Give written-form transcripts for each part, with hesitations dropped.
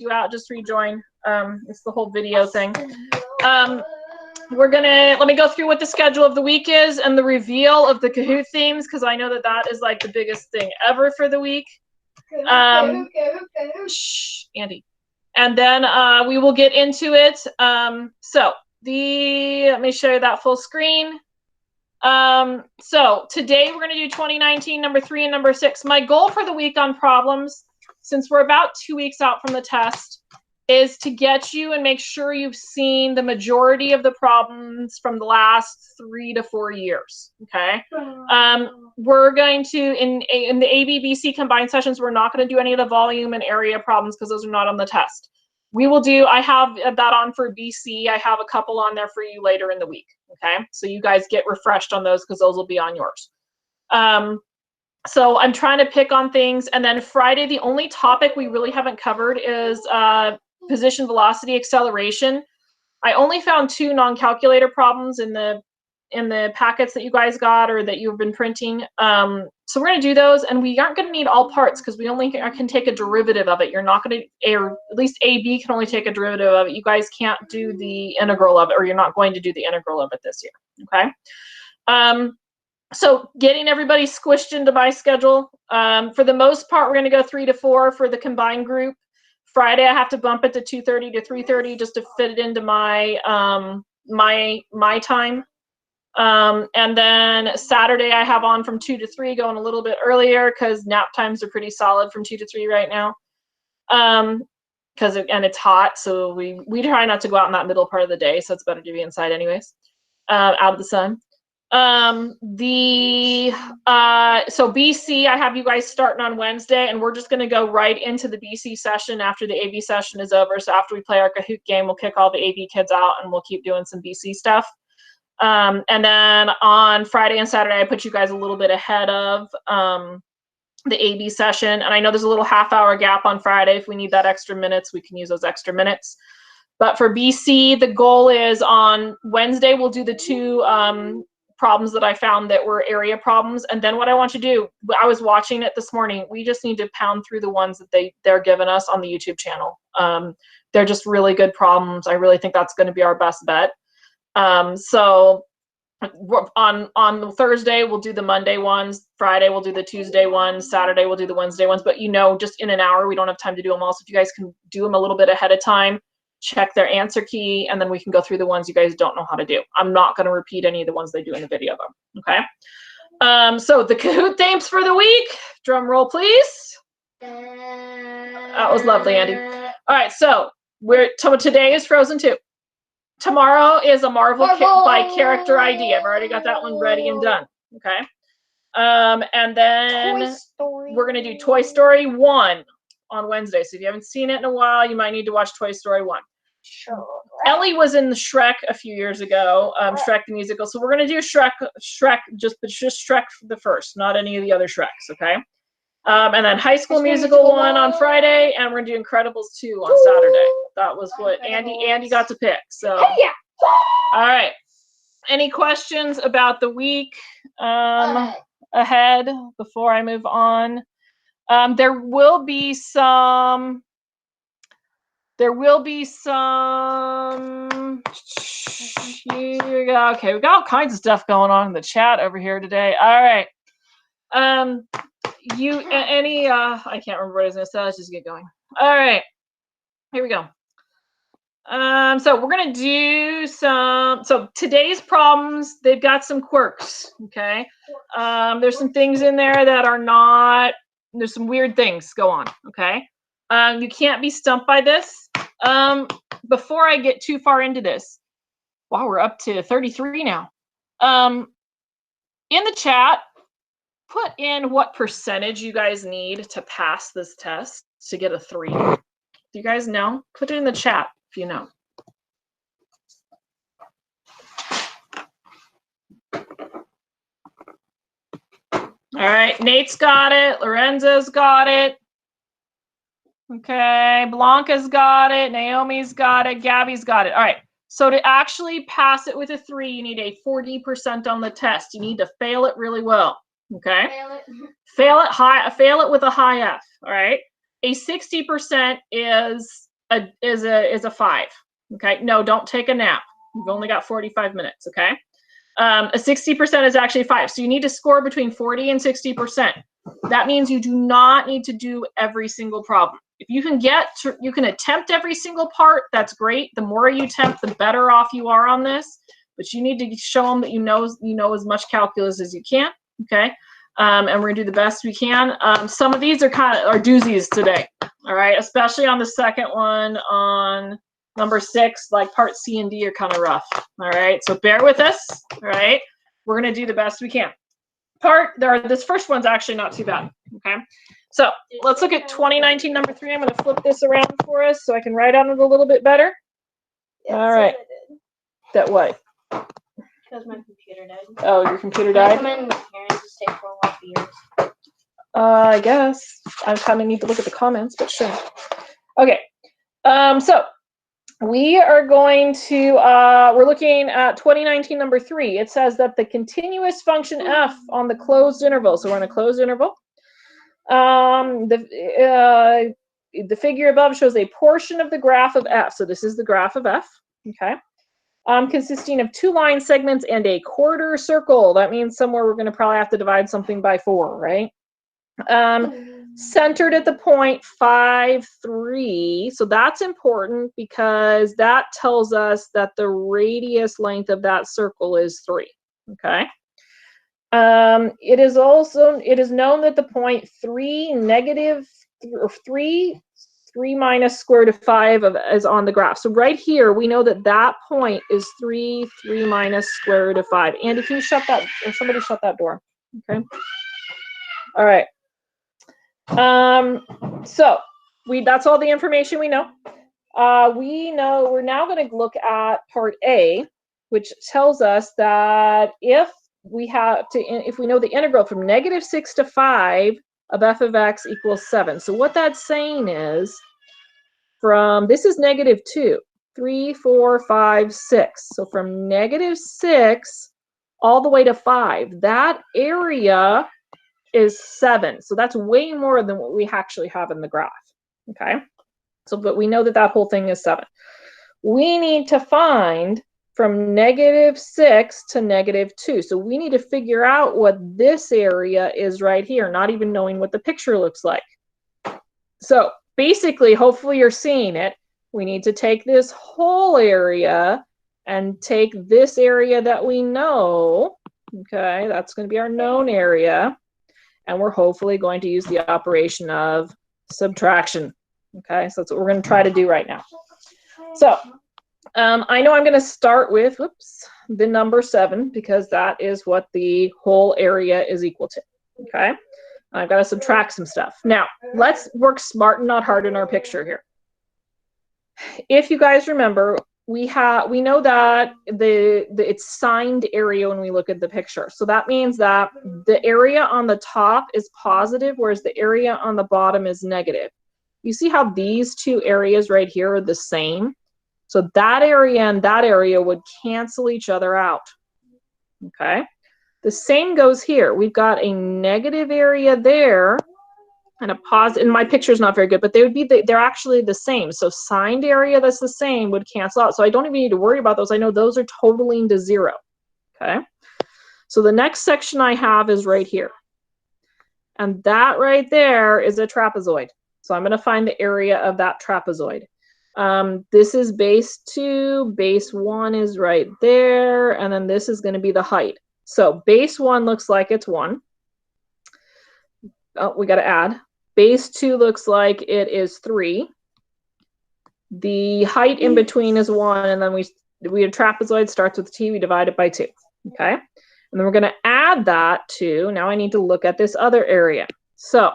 you out, just rejoin. It's the whole video thing. Let me go through what the schedule of the week is and the reveal of the Kahoot themes, because I know that that is like the biggest thing ever for the week. Shh, Andy. And then we will get into it. So let me show you that full screen. So today we're going to do 2019, number 3 and number 6. My goal for the week on problems, since we're about 2 weeks out from the test, is to get you and make sure you've seen the majority of the problems from the last 3 to 4 years. Okay. We're going to, in the ABBC combined sessions, we're not going to do any of the volume and area problems because those are not on the test. We will do, I have that on for BC. I have a couple on there for you later in the week. Okay. So you guys get refreshed on those because those will be on yours. So I'm trying to pick on things. And then Friday, the only topic we really haven't covered is position, velocity, acceleration. I only found 2 non-calculator problems in the packets that you guys got or that you've been printing. So we're going to do those, and we aren't going to need all parts because we only can take a derivative of it. You're not going to, or at least AB can only take a derivative of it. You guys can't do the integral of it, or you're not going to do the integral of it this year. Okay. So getting everybody squished into my schedule. For the most part, we're going to go 3 to 4 for the combined group. Friday, I have to bump it to 2:30 to 3:30 just to fit it into my my time. And then Saturday, I have on from 2 to 3, going a little bit earlier because nap times are pretty solid from 2 to 3 right now. And it's hot, so we try not to go out in that middle part of the day, so it's better to be inside anyways, out of the sun. So BC, I have you guys starting on Wednesday, and we're just going to go right into the BC session after the AB session is over. So after we play our Kahoot game, we'll kick all the AB kids out and we'll keep doing some BC stuff. And then on Friday and Saturday, I put you guys a little bit ahead of the AB session. And I know there's a little half-hour gap on Friday. If we need that extra minutes, we can use those extra minutes. But for BC, the goal is on Wednesday, we'll do the 2 problems that I found that were area problems. And then what I want you to do, I was watching it this morning, we just need to pound through the ones that they're giving us on the YouTube channel. They're just really good problems. I really think that's going to be our best bet. So on Thursday, we'll do the Monday ones. Friday, we'll do the Tuesday ones. Saturday, we'll do the Wednesday ones. But just in an hour, we don't have time to do them all. So if you guys can do them a little bit ahead of time, check their answer key, and then we can go through the ones you guys don't know how to do. I'm not going to repeat any of the ones they do in the video, though. Okay. So the Kahoot themes for the week. Drum roll, please. That was lovely, Andy. All right. So today is Frozen 2. Tomorrow is a Marvel by character ID. I've already got that one ready and done. Okay. And then we're going to do Toy Story 1 on Wednesday. So if you haven't seen it in a while, you might need to watch Toy Story 1. Sure. Ellie was in the Shrek a few years ago, Shrek the musical. So we're going to do Shrek, just Shrek the first, not any of the other Shreks, okay? And then High School Musical 1 on Friday, and we're going to do Incredibles 2 on Saturday. That was what Andy got to pick. So, all right. Any questions about the week ahead before I move on? There will be some. Okay, we got all kinds of stuff going on in the chat over here today. All right. I can't remember what I was going to say. Let's just get going. All right. Here we go. So we're going to do so today's problems, they've got some quirks, okay? There's some things in there that are not, there's some weird things go on, okay? You can't be stumped by this. Before I get too far into this, wow, we're up to 33 now. In the chat, put in what percentage you guys need to pass this test to get a 3. Do you guys know? Put it in the chat if you know. All right, Nate's got it. Lorenzo's got it. Okay, Blanca's got it. Naomi's got it. Gabby's got it. All right, so to actually pass it with a 3, you need a 40% on the test. You need to fail it really well. Okay? Fail it with a high F. All right? A 60% is is a 5. Okay, no, don't take a nap. You've only got 45 minutes. Okay, a 60% is actually 5. So you need to score between 40 and 60%. That means you do not need to do every single problem. If you can you can attempt every single part, that's great. The more you attempt, the better off you are on this. But you need to show them that you know as much calculus as you can. Okay, and we're gonna do the best we can. Some of these are doozies today. All right, especially on the second one on number 6, like part C and D are kind of rough. All right, so bear with us. All right, we're gonna do the best we can. This first one's actually not too bad. Okay, so let's look at 2019 number 3. I'm gonna flip this around for us so I can write on it a little bit better. All right. That what? Because my computer died. Oh, your computer died? Come in with parents to stay for a while for years. I guess. I kind of need to look at the comments, but sure. Okay. So we are going to, we're looking at 2019 number 3. It says that the continuous function f on the closed interval, so we're in a closed interval. The figure above shows a portion of the graph of f. So this is the graph of f, okay? Consisting of 2 line segments and a quarter circle. That means somewhere we're going to probably have to divide something by 4, right? Centered at the point 5, 3. So that's important because that tells us that the radius length of that circle is 3. Okay. It is known that the point 3 negative or 3 minus square root of 5 is on the graph. So right here we know that that point is 3 minus square root of 5. Andy, can you shut that, or somebody shut that door? Okay. All right. So that's all the information we know. We're now going to look at part A, which tells us that if we know the integral from -6 to 5 of f of x equals 7. So what that's saying is this is -2, 3, 4, 5, 6. So from -6 all the way to 5, that area is 7. So that's way more than what we actually have in the graph. Okay. So, but we know that that whole thing is 7. We need to find from -6 to -2. So we need to figure out what this area is right here, not even knowing what the picture looks like. So basically, hopefully you're seeing it. We need to take this whole area and take this area that we know. Okay, that's going to be our known area. And we're hopefully going to use the operation of subtraction. Okay, so that's what we're going to try to do right now. So I know I'm going to start with, the number 7, because that is what the whole area is equal to. Okay, I've got to subtract some stuff. Now, let's work smart and not hard in our picture here. If you guys remember, we know that it's signed area when we look at the picture. So that means that the area on the top is positive, whereas the area on the bottom is negative. You see how these two areas right here are the same? So that area and that area would cancel each other out. Okay. The same goes here. We've got a negative area there and a positive. And my picture is not very good, but they're actually the same. So signed area that's the same would cancel out. So I don't even need to worry about those. I know those are totaling to 0. Okay. So the next section I have is right here. And that right there is a trapezoid. So I'm going to find the area of that trapezoid. This is base 2, base 1 is right there, and then this is going to be the height. So base 1 looks like it's 1. Oh, we got to add. Base 2 looks like it is 3. The height in between is 1, and then we have trapezoid starts with t, we divide it by 2. Okay? And then we're going to add that to, now I need to look at this other area. So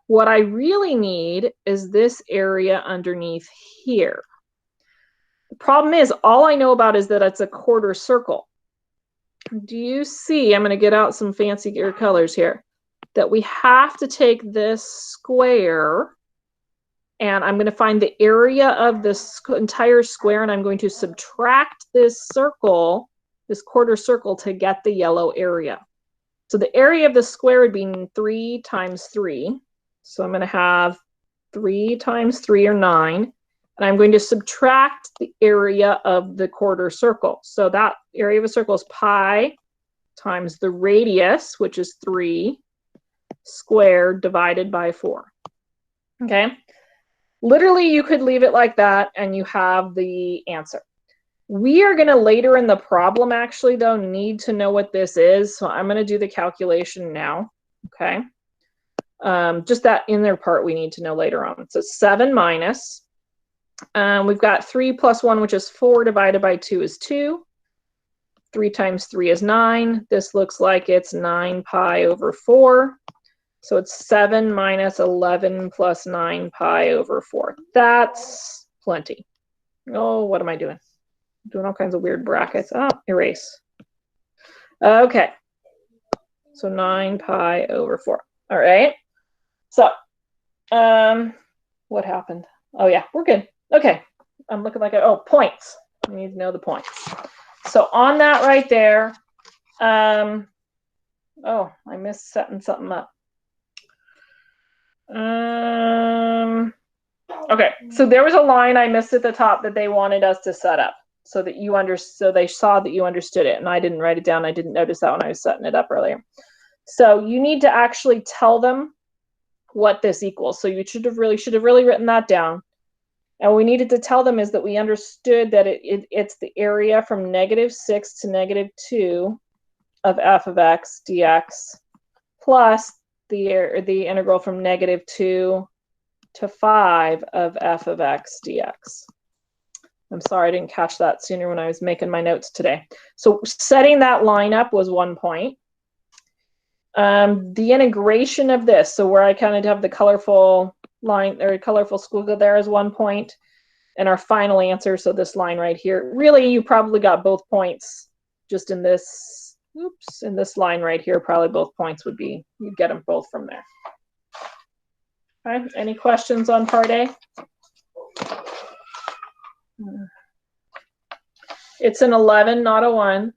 what I really need is this area underneath here. The problem is, all I know about is that it's a quarter circle. Do you see, I'm going to get out some fancier colors here, that we have to take this square, and I'm going to find the area of this entire square, and I'm going to subtract this circle, this quarter circle, to get the yellow area. So the area of the square would be 3 times 3. So I'm going to have 3 times 3 or 9. And I'm going to subtract the area of the quarter circle. So that area of a circle is pi times the radius, which is 3, squared divided by 4. Okay? Literally, you could leave it like that, and you have the answer. We are going to later in the problem, actually, though, need to know what this is. So I'm going to do the calculation now. Okay? Just that inner part we need to know later on. So 7 minus... we've got 3 plus 1, which is 4, divided by 2 is 2. 3 times 3 is 9. This looks like it's 9 pi over 4. So it's 7 minus 11 plus 9 pi over 4. That's plenty. Oh, what am I doing? I'm doing all kinds of weird brackets. Oh, erase. Okay. So 9 pi over 4. All right. So, what happened? Oh, yeah, we're good. Okay, I'm looking like points. I need to know the points. So on that right there, I missed setting something up. Okay, so there was a line I missed at the top that they wanted us to set up so that so they saw that you understood it, and I didn't write it down. I didn't notice that when I was setting it up earlier. So you need to actually tell them what this equals. So you should have really written that down. And what we needed to tell them is that we understood that it's the area from -6 to -2 of f of x dx plus the integral from -2 to 5 of f of x dx. I'm sorry I didn't catch that sooner when I was making my notes today. So setting that line up was 1 point. The integration of this, so where I kind of have the colorful line or colorful squiggle there is 1 point, and our final answer, so this line right here, really you probably got both points just in this, in this line right here, probably both points would be, you'd get them both from there. All right, any questions on part A? It's an 11, not a 1.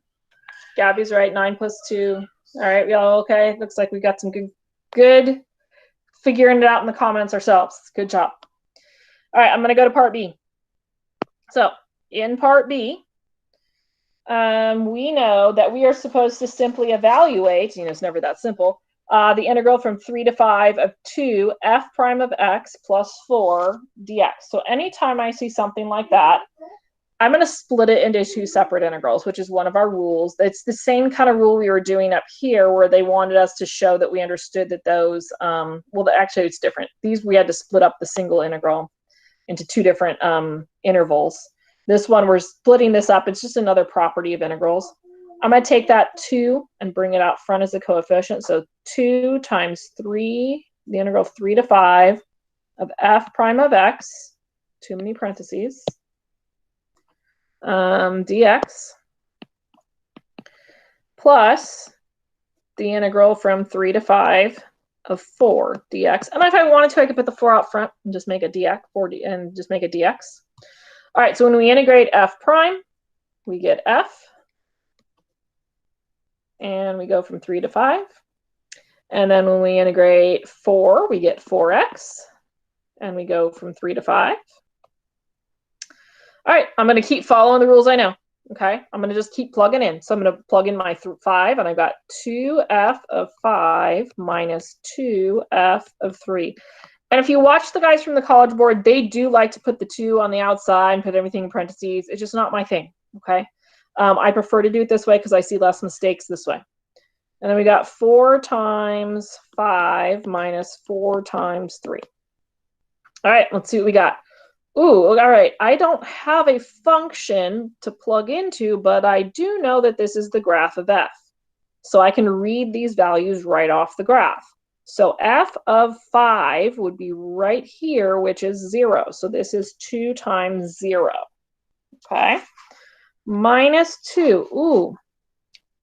Gabby's right, 9 plus 2. All right, we all okay? Looks like we got some good figuring it out in the comments ourselves. Good job. All right, I'm going to go to part B. So in part B, we know that we are supposed to simply evaluate, it's never that simple, the integral from 3 to 5 of 2 f prime of x plus 4 dx. So anytime I see something like that, I'm going to split it into 2 separate integrals, which is one of our rules. It's the same kind of rule we were doing up here where they wanted us to show that we understood that those, well, actually it's different. These, we had to split up the single integral into 2 different intervals. This one, we're splitting this up. It's just another property of integrals. I'm going to take that 2 and bring it out front as a coefficient. So 2 times 3, the integral of 3 to 5 of f prime of x, too many parentheses, dx, plus the integral from 3 to 5 of 4 dx. And if I wanted to, I could put the 4 out front and just make a dx, and just make a dx. All right, so when we integrate f prime, we get f, and we go from 3 to 5. And then when we integrate 4, we get 4x, and we go from 3 to 5. All right, I'm going to keep following the rules I know. Okay, I'm going to just keep plugging in. So I'm going to plug in my 5, and I've got 2f of 5 minus 2f of 3. And if you watch the guys from the College Board, they do like to put the 2 on the outside and put everything in parentheses. It's just not my thing, okay? I prefer to do it this way because I see less mistakes this way. And then we got 4 times 5 minus 4 times 3. All right, let's see what we got. Ooh, all right, I don't have a function to plug into, but I do know that this is the graph of f. So I can read these values right off the graph. So f of 5 would be right here, which is 0. So this is 2 times 0. Okay. Minus 2. Ooh.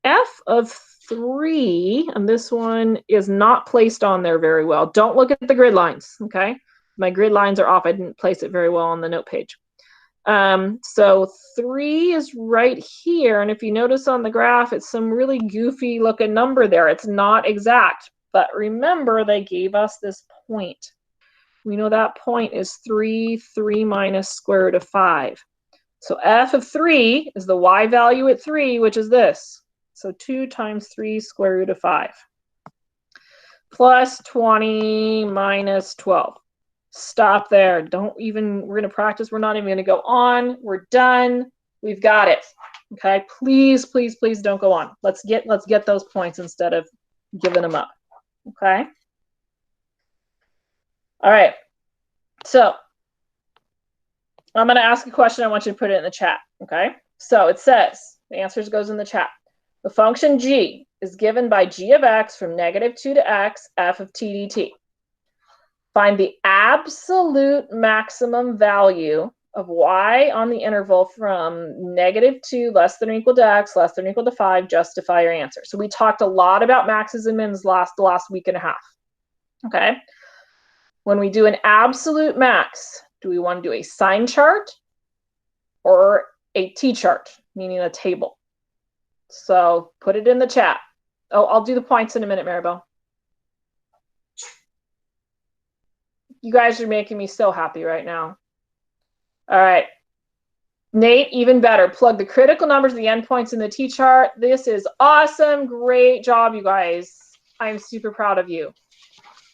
F of 3, and this one is not placed on there very well. Don't look at the grid lines, okay? My grid lines are off. I didn't place it very well on the note page. So 3 is right here, and if you notice on the graph, it's some really goofy looking number there. It's not exact, but remember they gave us this point. We know that point is 3 minus square root of 5. So f of 3 is the y value at 3, which is this. So 2 times 3 square root of 5. Plus 20 minus 12. Stop there. Don't even, we're going to practice. We're not even going to go on. We're done. We've got it. Okay, please, please, please don't go on. Let's get those points instead of giving them up. Okay. All right. So I'm going to ask a question. I want you to put it in the chat. Okay. So it says, the answers goes in the chat. The function g is given by g of x from -2 to x, f of t dt. Find the absolute maximum value of y on the interval from -2 less than or equal to x less than or equal to 5. Justify your answer. So we talked a lot about maxes and mins the last week and a half. Okay. When we do an absolute max, do we want to do a sign chart or a t-chart, meaning a table? So put it in the chat. Oh, I'll do the points in a minute, Maribel. You guys are making me so happy right now. All right. Nate, even better. Plug the critical numbers, the endpoints in the t-chart. This is awesome. Great job, you guys. I'm super proud of you.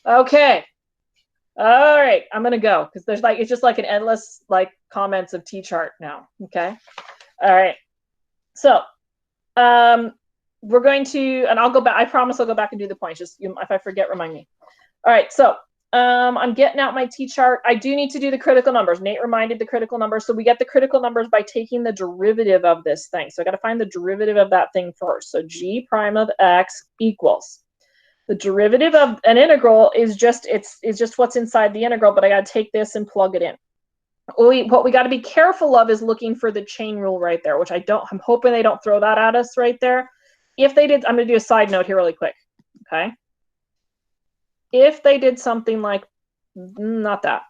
Okay. All right. I'm going to go because there's it's just like an endless comments of t-chart now. Okay. All right. So we're going to, and I'll go back. I promise I'll go back and do the points. Just if I forget, remind me. All right. So I'm getting out my t-chart. I do need to do the critical numbers. Nate reminded the critical numbers. So we get the critical numbers by taking the derivative of this thing. So I got to find the derivative of that thing first. So g prime of x equals. The derivative of an integral is just what's inside the integral, but I got to take this and plug it in. What we got to be careful of is looking for the chain rule right there, which I'm hoping they don't throw that at us right there. If they did, I'm going to do a side note here really quick. Okay. If they did something like, not that,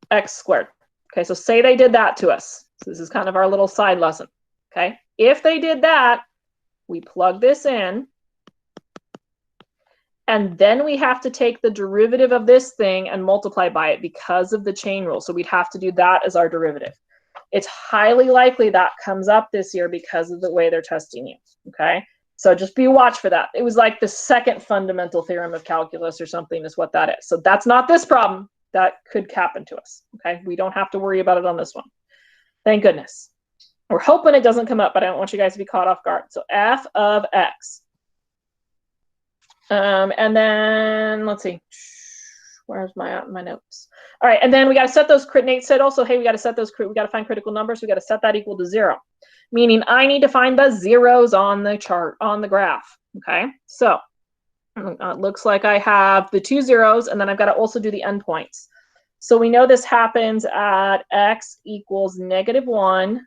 x squared. Okay, so say they did that to us. So this is kind of our little side lesson. Okay, if they did that, we plug this in, and then we have to take the derivative of this thing and multiply by it because of the chain rule. So we'd have to do that as our derivative. It's highly likely that comes up this year because of the way they're testing you. Okay. So just be watch for that. It was like the second fundamental theorem of calculus or something is what that is. So that's not this problem. That could happen to us. Okay. We don't have to worry about it on this one. Thank goodness. We're hoping it doesn't come up, but I don't want you guys to be caught off guard. So f of x. And then let's see. Where's my notes? All right. And then we got to set those, Nate said also, hey, we got to set those, we got to find critical numbers. We got to set that equal to 0. Meaning I need to find the zeros on the chart, on the graph. Okay, so it looks like I have the 2 zeros, and then I've got to also do the endpoints. So we know this happens at x equals -1,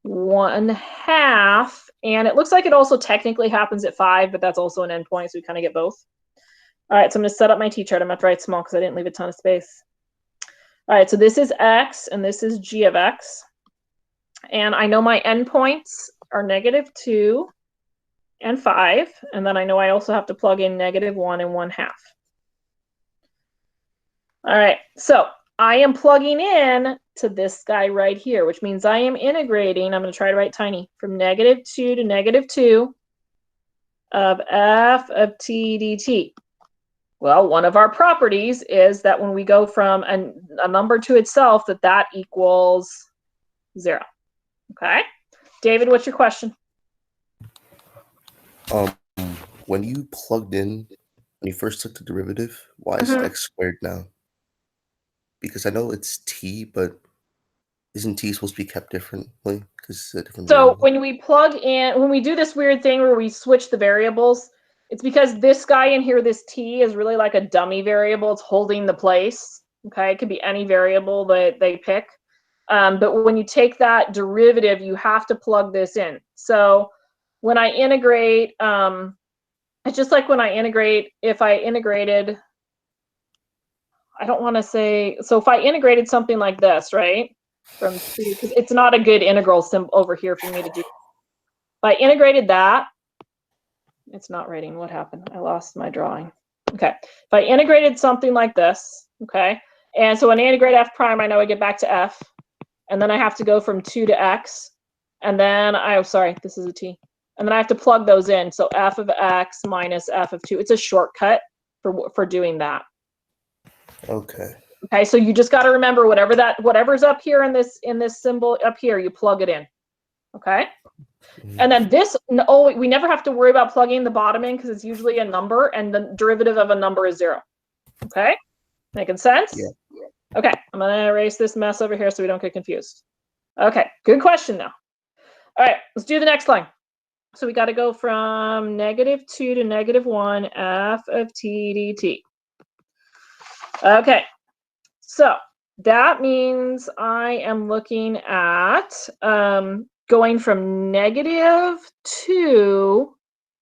1/2, and it looks like it also technically happens at 5, but that's also an endpoint, so we kind of get both. All right, so I'm going to set up my t-chart. I'm going to write small because I didn't leave a ton of space. All right, so this is x, and this is g of x. And I know my endpoints are -2 and 5. And then I know I also have to plug in -1 and 1/2. All right, so I am plugging in to this guy right here, which means I am integrating. I'm going to try to write tiny. From -2 to -2 of f of t dt. Well, one of our properties is that when we go from a number to itself, that equals 0. Okay. David, what's your question? When you plugged in, when you first took the derivative, why is x squared now? Because I know it's t, but isn't t supposed to be kept differently? Because it's a different variable. When we plug in, when we do this weird thing where we switch the variables, it's because this guy in here, this t, is really like a dummy variable. It's holding the place. Okay. It could be any variable that they pick. But when you take that derivative, you have to plug this in. So when I integrate, it's just like when I integrate, if I integrated, I don't want to say, so if I integrated something like this, right? From 2, because it's not a good integral symbol over here for me to do. If I integrated that, it's not writing. What happened? I lost my drawing. Okay. If I integrated something like this, Okay. And so an integrate f prime, I know I get back to f. And then I have to go from 2 to x. And then sorry, this is a t. And then I have to plug those in. So f of x minus f of 2. It's a shortcut for doing that. Okay. Okay, so you just got to remember whatever's up here in this symbol up here, you plug it in. Okay. And then this, we never have to worry about plugging the bottom in because it's usually a number, and the derivative of a number is 0. Okay, making sense? Yeah. Okay, I'm gonna erase this mess over here so we don't get confused. Okay, good question though. All right, let's do the next line. So we got to go from -2 to -1 f of t dt. Okay, so that means I am looking at going from -2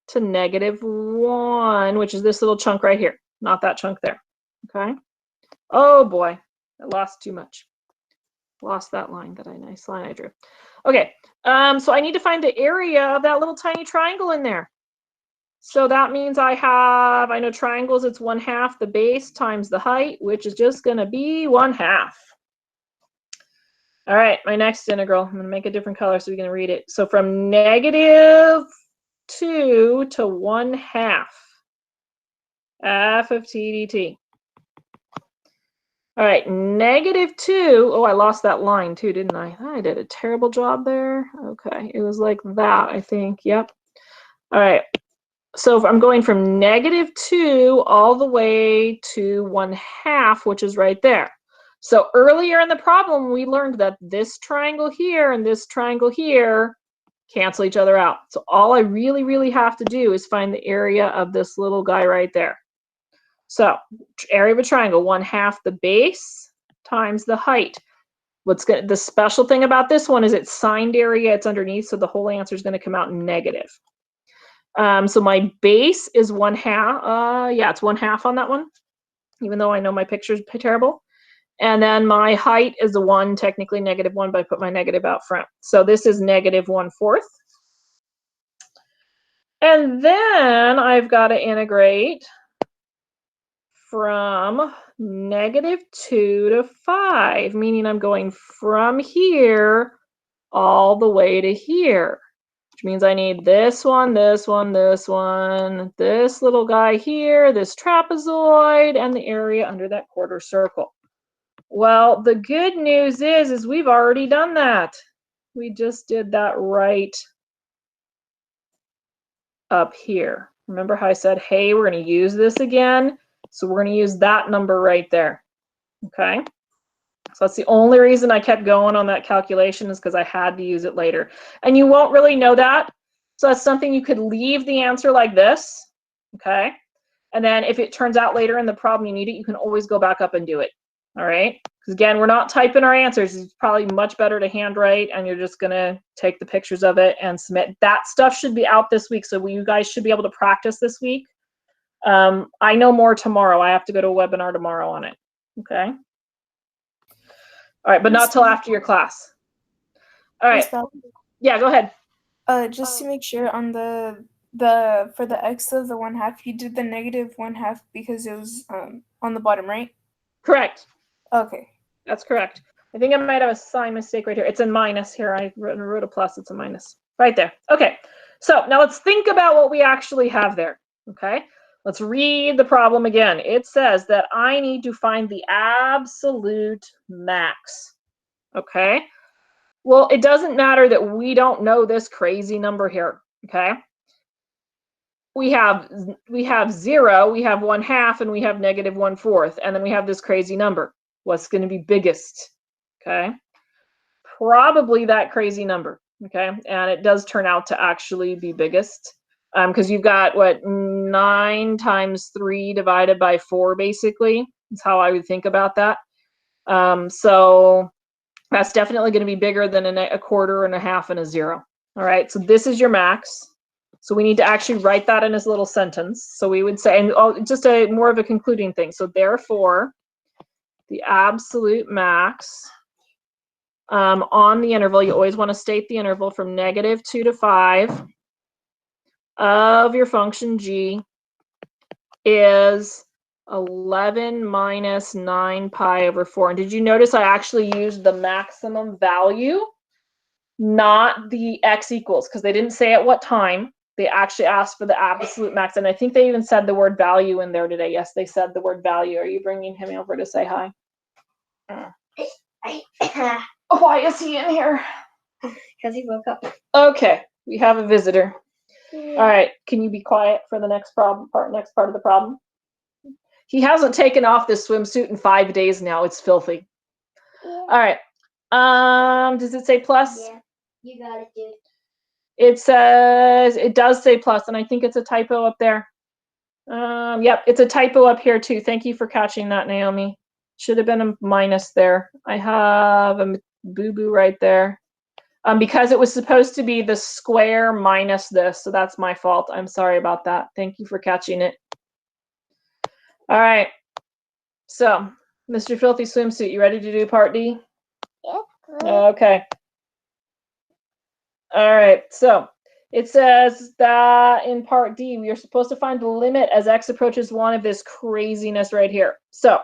to -1, which is this little chunk right here, not that chunk there. Okay. Oh boy, I lost too much. Lost that line, nice line I drew. Okay, so I need to find the area of that little tiny triangle in there. So that means I know triangles, it's 1/2 the base times the height, which is just gonna be 1/2. All right, my next integral, I'm gonna make a different color so we can read it. So from -2 to 1/2 f of t dt. All right, -2. Oh, I lost that line too, didn't I? I did a terrible job there. Okay, it was like that, I think. Yep. All right. So if I'm going from -2 all the way to 1/2, which is right there. So earlier in the problem, we learned that this triangle here and this triangle here cancel each other out. So all I really, really have to do is find the area of this little guy right there. So area of a triangle, 1/2 the base times the height. The special thing about this one is it's signed area, it's underneath, so the whole answer is going to come out negative. So my base is 1/2. Yeah, it's 1/2 on that one, even though I know my picture's terrible. And then my height is a 1, technically -1, but I put my negative out front. So this is -1/4. And then I've got to integrate from -2 to 5, meaning I'm going from here all the way to here, which means I need this one, this one, this one, this little guy here, this trapezoid, and the area under that quarter circle. Well, the good news is we've already done that. We just did that right up here. Remember how I said, hey, we're going to use this again? So we're going to use that number right there. Okay. So that's the only reason I kept going on that calculation, is because I had to use it later. And you won't really know that. So that's something you could leave the answer like this. Okay. And then if it turns out later in the problem you need it, you can always go back up and do it. All right. Because again, we're not typing our answers. It's probably much better to handwrite, and you're just going to take the pictures of it and submit. That stuff should be out this week. So you guys should be able to practice this week. I know more tomorrow. I have to go to a webinar tomorrow on it. Okay. All right, but not till after your class. All right. Yeah, go ahead. Just to make sure, on for the x of the 1/2, you did the -1/2 because it was on the bottom, right? Correct. Okay. That's correct. I think I might have a sign mistake right here. It's a minus here. I wrote a plus. It's a minus right there. Okay. So now let's think about what we actually have there. Okay. Let's read the problem again. It says that I need to find the absolute max. Okay. Well, it doesn't matter that we don't know this crazy number here. Okay. We have 0, we have 1/2, and we have -1/4, and then we have this crazy number. What's going to be biggest? Okay. Probably that crazy number. Okay. And it does turn out to actually be biggest. Because you've got, what, 9 times 3 divided by 4, basically. That's how I would think about that. So that's definitely going to be bigger than a 1/4 and a 1/2 and a 0. All right, so this is your max. So we need to actually write that in as a little sentence. So we would say, and just more of a concluding thing. So therefore, the absolute max on the interval, you always want to state the interval from -2 to 5. Of your function g is 11 minus 9 pi over 4. And did you notice I actually used the maximum value, not the x equals, because they didn't say at what time. They actually asked for the absolute max. And I think they even said the word value in there today. Yes, they said the word value. Are you bringing him over to say hi? Why is he in here? Because he woke up. Okay, we have a visitor. Yeah. All right, can you be quiet for the next next part of the problem? He hasn't taken off this swimsuit in 5 days now. It's filthy. Yeah. All right. Does it say plus? Yeah. You got it, dude. It says, it does say plus, and I think it's a typo up there. Yep, it's a typo up here too. Thank you for catching that, Naomi. Should have been a minus there. I have a boo-boo right there. Because it was supposed to be the square minus this, so that's my fault. I'm sorry about that. Thank you for catching it. All right. So, Mr. Filthy Swimsuit, you ready to do part D? Yeah. Okay. All right. So, it says that in part D, we are supposed to find the limit as x approaches 1 of this craziness right here. So,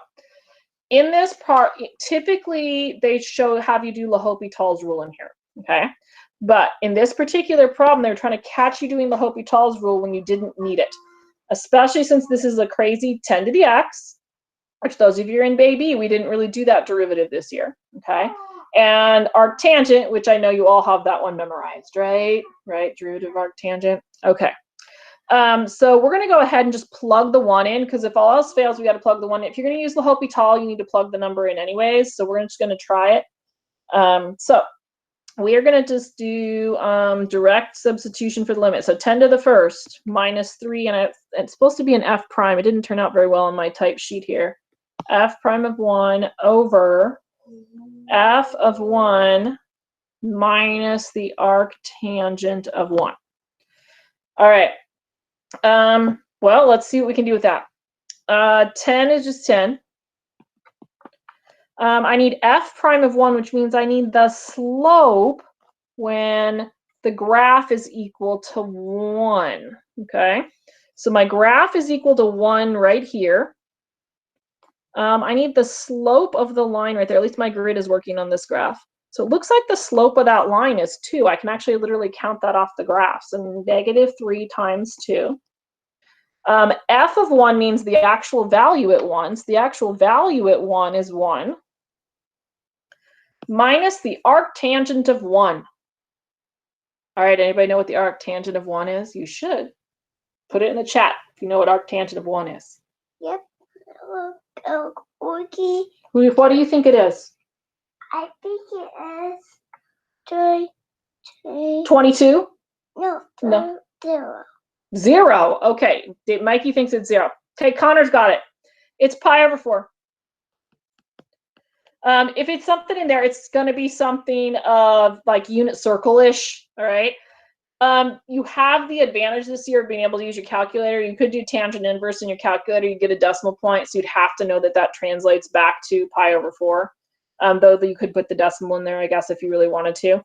in this part, typically they have you do L'Hopital's rule in here. Okay. But in this particular problem, they're trying to catch you doing L'Hopital's rule when you didn't need it. Especially since this is a crazy 10 to the x, which those of you in baby, we didn't really do that derivative this year, okay? And arctangent, which I know you all have that one memorized, right? Right, derivative arctangent. Okay. So we're going to go ahead and just plug the 1 in, because if all else fails, we got to plug the 1 in. If you're going to use L'Hopital, you need to plug the number in anyways, so we're just going to try it. So we are going to just do direct substitution for the limit. So 10 to the first minus 3, and it's supposed to be an f prime. It didn't turn out very well on my type sheet here. F prime of 1 over f of 1 minus the arctangent of 1. All right. Well, let's see what we can do with that. 10 is just 10. I need f prime of 1, which means I need the slope when the graph is equal to 1. Okay, so my graph is equal to 1 right here. I need the slope of the line right there. At least my grid is working on this graph. So it looks like the slope of that line is 2. I can actually literally count that off the graph. So -3 times 2. F of 1 means the actual value at 1. So the actual value at 1 is 1. Minus the arctangent of 1. All right, anybody know what the arctangent of 1 is? You should. Put it in the chat if you know what arctangent of 1 is. Yep. Okay. What do you think it is? I think it is 22? No. No. 0. 0. Okay, Mikey thinks it's 0. Okay, Connor's got it. It's pi over 4. If it's something in there, it's going to be something of like unit circle-ish, all right? You have the advantage this year of being able to use your calculator. You could do tangent inverse in your calculator. You get a decimal point, so you'd have to know that that translates back to pi over 4, though you could put the decimal in there, I guess, if you really wanted to.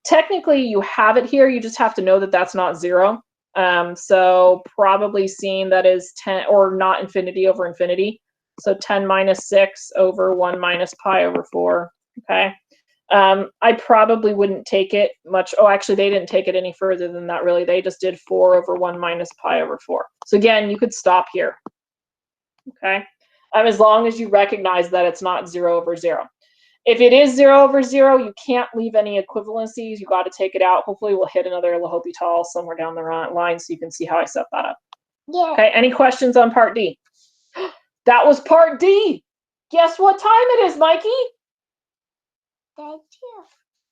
Technically, you have it here. You just have to know that that's not 0. So probably seeing that is 10, or not infinity over infinity. So 10 minus 6 over 1 minus pi over 4, okay? I probably wouldn't take it much. Oh, actually, they didn't take it any further than that, really. They just did 4 over 1 minus pi over 4. So again, you could stop here, okay? As long as you recognize that it's not 0 over 0. If it is 0 over 0, you can't leave any equivalencies. You got to take it out. Hopefully, we'll hit another L'Hopital somewhere down the line so you can see how I set that up. Yeah. Okay, any questions on part D? That was part D. Guess what time it is, Mikey? Thank you.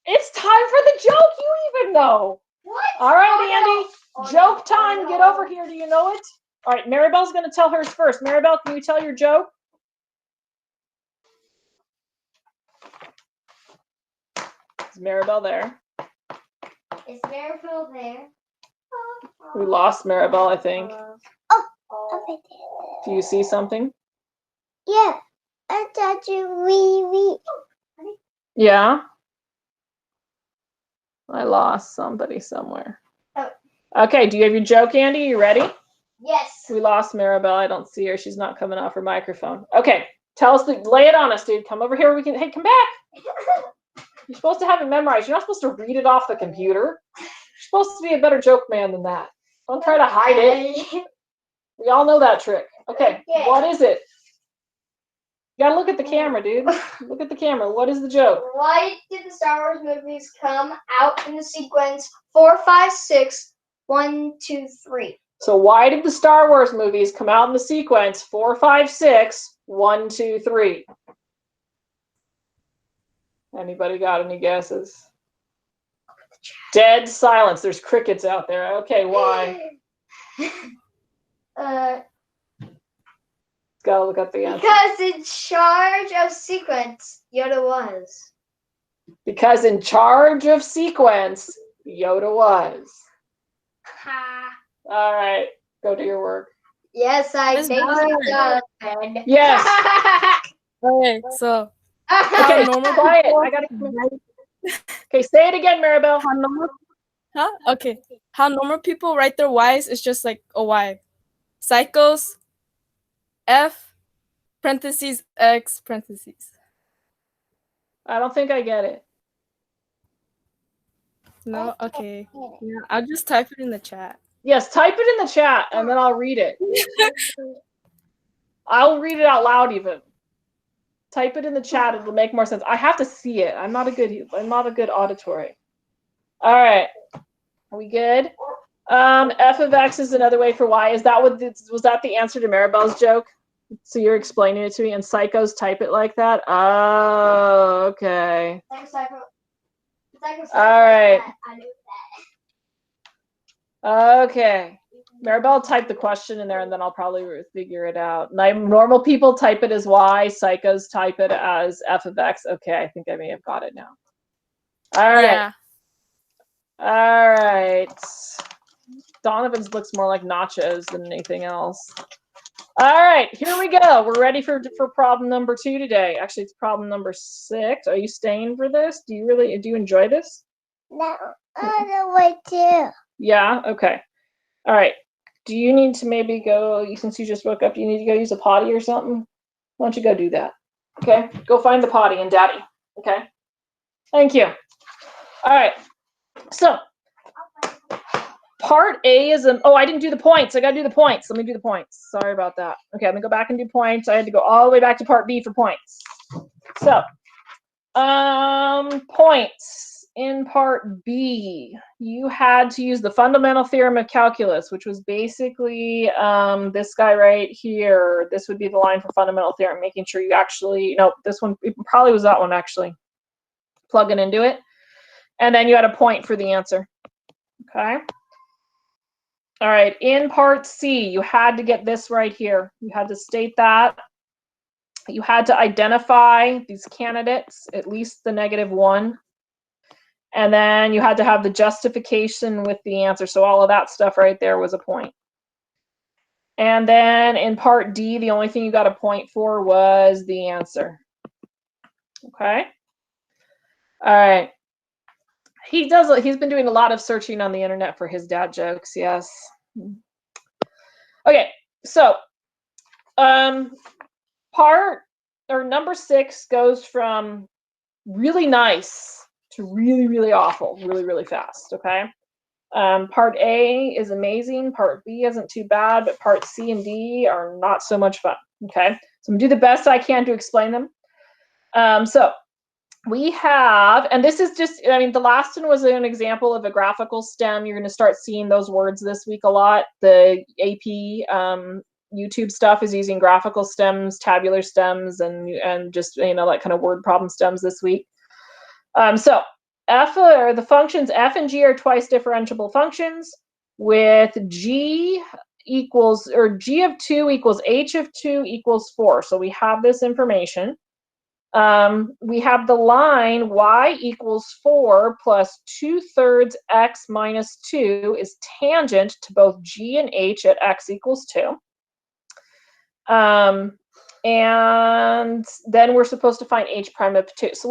It's time for the joke. You even know. What? All right, Andy. Oh, Joke no. time. Get over here. Do you know it? All right, Maribel's going to tell hers first. Maribel, can you tell your joke? Is Maribel there? Is Maribel there? We lost Maribel, I think. Okay. Do you see something? Yeah. I thought you Yeah. I lost somebody somewhere. Oh. Okay, do you have your joke, Andy? You ready? Yes. We lost Maribel. I don't see her. She's not coming off her microphone. Okay. Tell us, lay it on us, dude. Come over here. Hey, come back. You're supposed to have it memorized. You're not supposed to read it off the computer. You're supposed to be a better joke man than that. Don't try to hide it. We all know that trick. Okay. What is it? You gotta look at the camera, dude. Look at the camera. What is the joke? Why did the Star Wars movies come out in the sequence 4, 5, 6, 1, 2, 3? So why did the Star Wars movies come out in the sequence 4, 5, 6, 1, 2, 3? Anybody got any guesses? Dead silence. There's crickets out there. Okay, why? Gotta look up the answer. Because in charge of sequence, Yoda was. Because in charge of sequence, Yoda was. Ha. All right, go do your work. Yes, I Miss think Ballard. you done. Yes. Okay, so Okay, normal quiet. people- I gotta. Okay, say it again, Maribel. how normal, Okay. How normal people write their Y's is just like a Y. Psychos, F, parentheses, X, parentheses. I don't think I get it. No? Okay. Yeah, I'll just type it in the chat. Yes, type it in the chat and then I'll read it. I'll read it out loud even. Type it in the chat, it'll make more sense. I have to see it. I'm not a good auditory. All right. Are we good? F of X is another way for Y. Was that the answer to Maribel's joke? So you're explaining it to me and psychos type it like that? Oh, okay. All right. I knew Okay. Maribel type the question in there and then I'll probably figure it out. Normal people type it as Y, psychos type it as F of X. Okay, I think I may have got it now. All right. Yeah. All right. Donovan's looks more like nachos than anything else. All right, here we go. We're ready for problem number 2 today. Actually, it's problem number 6. Are you staying for this? Do you enjoy this? No, I don't want to. Yeah, okay. All right. Do you need to maybe go, since you just woke up, do you need to go use a potty or something? Why don't you go do that? Okay, go find the potty and daddy. Okay, thank you. All right, so part A is I didn't do the points. I got to do the points. Let me do the points. Sorry about that. Okay, I'm going to go back and do points. I had to go all the way back to part B for points. So, points. In part B, you had to use the fundamental theorem of calculus, which was basically this guy right here. This would be the line for fundamental theorem, making sure you actually, this one, it probably was that one actually. Plug it into it. And then you had a point for the answer. Okay. All right, in part C, you had to get this right here. You had to state that. You had to identify these candidates, at least the -1. And then you had to have the justification with the answer. So all of that stuff right there was a point. And then in part D, the only thing you got a point for was the answer. Okay. All right. He's been doing a lot of searching on the internet for his dad jokes. Yes. Okay. So, number 6 goes from really nice to really, really awful, really, really fast, okay? Part A is amazing, part B isn't too bad, but part C and D are not so much fun, okay? So I'm gonna do the best I can to explain them. So we have, and this is just, the last one was an example of a graphical stem. You're gonna start seeing those words this week a lot. The AP YouTube stuff is using graphical stems, tabular stems, and just, that kind of word problem stems this week. So the functions f and g are twice differentiable functions with g of 2 equals h of 2 equals 4. So we have this information. We have the line y equals 4 plus 2/3 x minus 2 is tangent to both g and h at x equals 2. And then we're supposed to find h prime of 2. So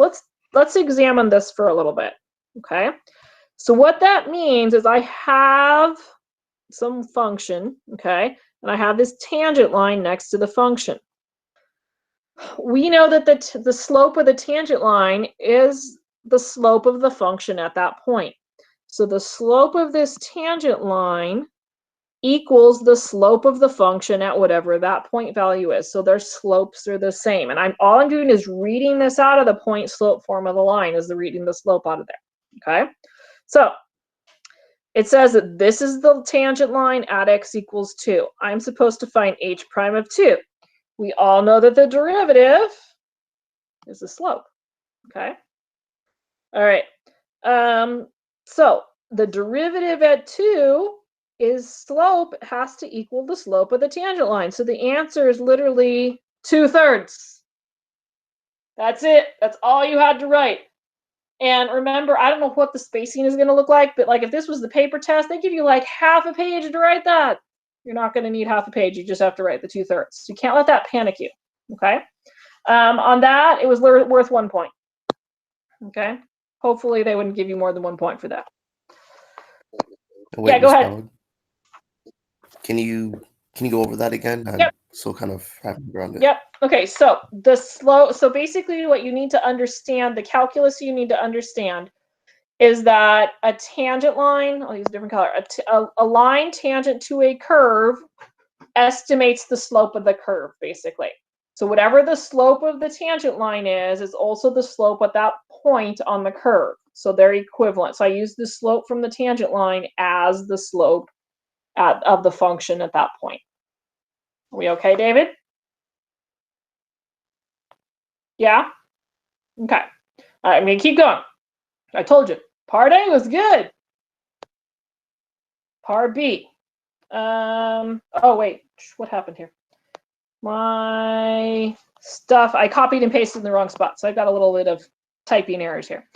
let's examine this for a little bit, okay? So what that means is I have some function, okay, and I have this tangent line next to the function. We know that the slope of the tangent line is the slope of the function at that point. So the slope of this tangent line equals the slope of the function at whatever that point value is. So their slopes are the same. And all I'm doing is reading this out of the point slope form of the line, is reading the slope out of there. Okay. So it says that this is the tangent line at x equals 2. I'm supposed to find h prime of 2. We all know that the derivative is the slope. Okay. All right. So the derivative at 2 is slope has to equal the slope of the tangent line. So the answer is literally 2/3. That's it. That's all you had to write. And remember, I don't know what the spacing is going to look like, but like if this was the paper test, they give you like half a page to write that. You're not going to need half a page. You just have to write the 2/3. You can't let that panic you. Okay. On that, it was worth 1 point. Okay. Hopefully they wouldn't give you more than 1 point for that. Wait, yeah, go Ms. ahead. Howard, Can you go over that again? I'm Yep. still kind of wrapping around it. Yep. Okay. So so basically what you need to understand, the calculus you need to understand is that a tangent line, I'll use a different color, a line tangent to a curve estimates the slope of the curve, basically. So whatever the slope of the tangent line is also the slope at that point on the curve. So they're equivalent. So I use the slope from the tangent line as the slope of the function at that point. Are we okay, David? Yeah? Okay. All right, I'm going to keep going. I told you. Part A was good. Part B. Oh, wait. What happened here? My stuff, I copied and pasted in the wrong spot, so I've got a little bit of typing errors here.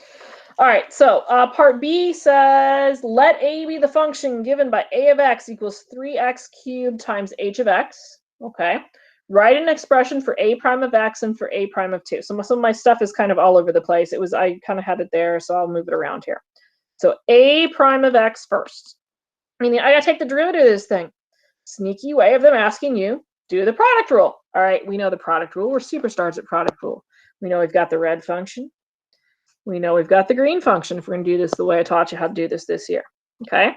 All right, so part B says, let A be the function given by a of x equals 3x cubed times h of x. Okay. Write an expression for a prime of x and for a prime of 2. So some of my stuff is kind of all over the place. I kind of had it there, so I'll move it around here. So a prime of x first. Meaning I got to take the derivative of this thing. Sneaky way of them asking you, do the product rule. All right, we know the product rule. We're superstars at product rule. We know we've got the red function. We know we've got the green function if we're going to do this the way I taught you how to do this year. Okay.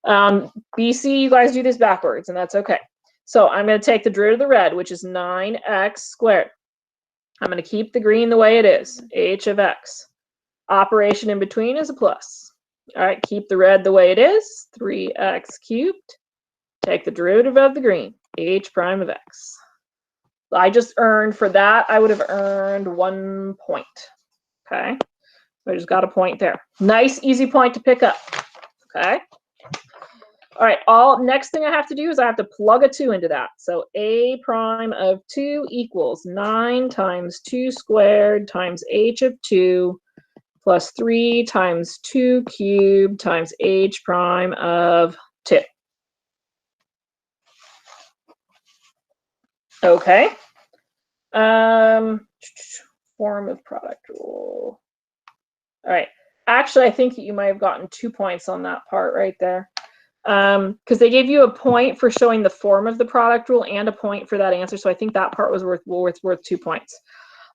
BC, you guys do this backwards, and that's okay. So I'm going to take the derivative of the red, which is 9x squared. I'm going to keep the green the way it is, h of x. Operation in between is a plus. All right, keep the red the way it is, 3x cubed. Take the derivative of the green, h prime of x. I just earned, for that, I would have earned 1 point. Okay, I just got a point there. Nice, easy point to pick up. Okay. All right, next thing I have to do is I have to plug a 2 into that. So a prime of 2 equals 9 times 2 squared times h of 2 plus 3 times 2 cubed times h prime of 2. Okay. Form of product rule. All right. Actually, I think you might have gotten 2 points on that part right there. Because they gave you a point for showing the form of the product rule and a point for that answer. So I think that part was worth 2 points.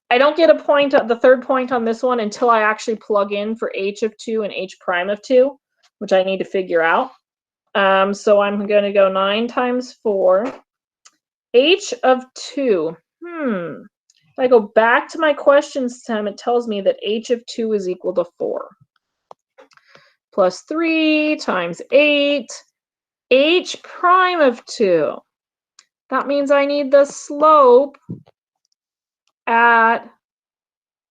I don't get a point, the third point on this one, until I actually plug in for h of 2 and h prime of 2, which I need to figure out. So I'm going to go 9 times 4. H of 2. If I go back to my question stem, it tells me that h of 2 is equal to 4. Plus 3 times 8. H prime of 2. That means I need the slope at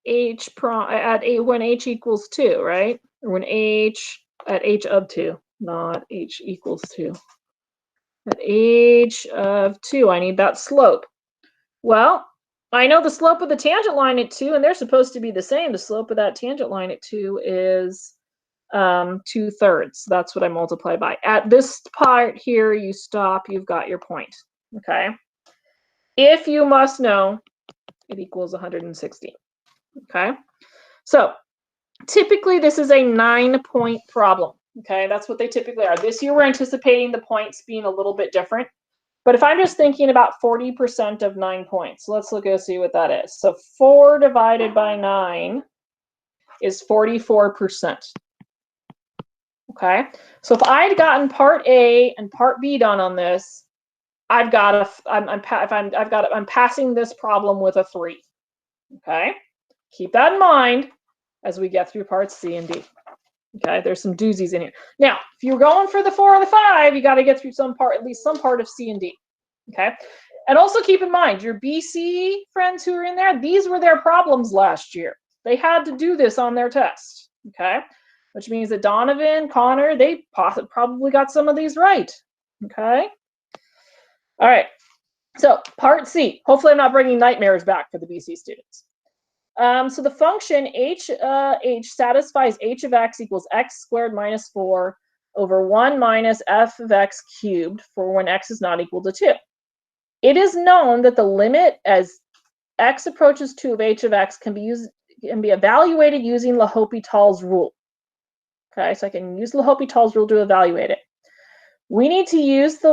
h prime when h equals 2, right? Or when h at h of 2, not h equals 2. At h of 2, I need that slope. Well, I know the slope of the tangent line at 2, and they're supposed to be the same. The slope of that tangent line at 2 is 2/3. That's what I multiply by. At this part here, you stop. You've got your point. Okay. If you must know, it equals 160. Okay. So typically, this is a 9-point problem. Okay, that's what they typically are. This year we're anticipating the points being a little bit different. But if I'm just thinking about 40% of 9 points, let's go see what that is. So 4 divided by 9 is 44%. Okay, so if I'd gotten part A and part B done on this, I'm passing this problem with a 3. Okay, keep that in mind as we get through parts C and D. Okay, there's some doozies in here. Now, if you're going for the 4 or the 5, you got to get through at least some part of C and D. Okay, and also keep in mind your BC friends who are in there, these were their problems last year. They had to do this on their test. Okay, which means that Donovan, Connor, they probably got some of these right. Okay, all right. So part C. Hopefully, I'm not bringing nightmares back for the BC students. So the function h satisfies h of x equals x squared minus 4 over 1 minus f of x cubed for when x is not equal to 2. It is known that the limit as x approaches 2 of h of x can be evaluated using L'Hopital's rule. Okay, so I can use L'Hopital's rule to evaluate it. We need to use the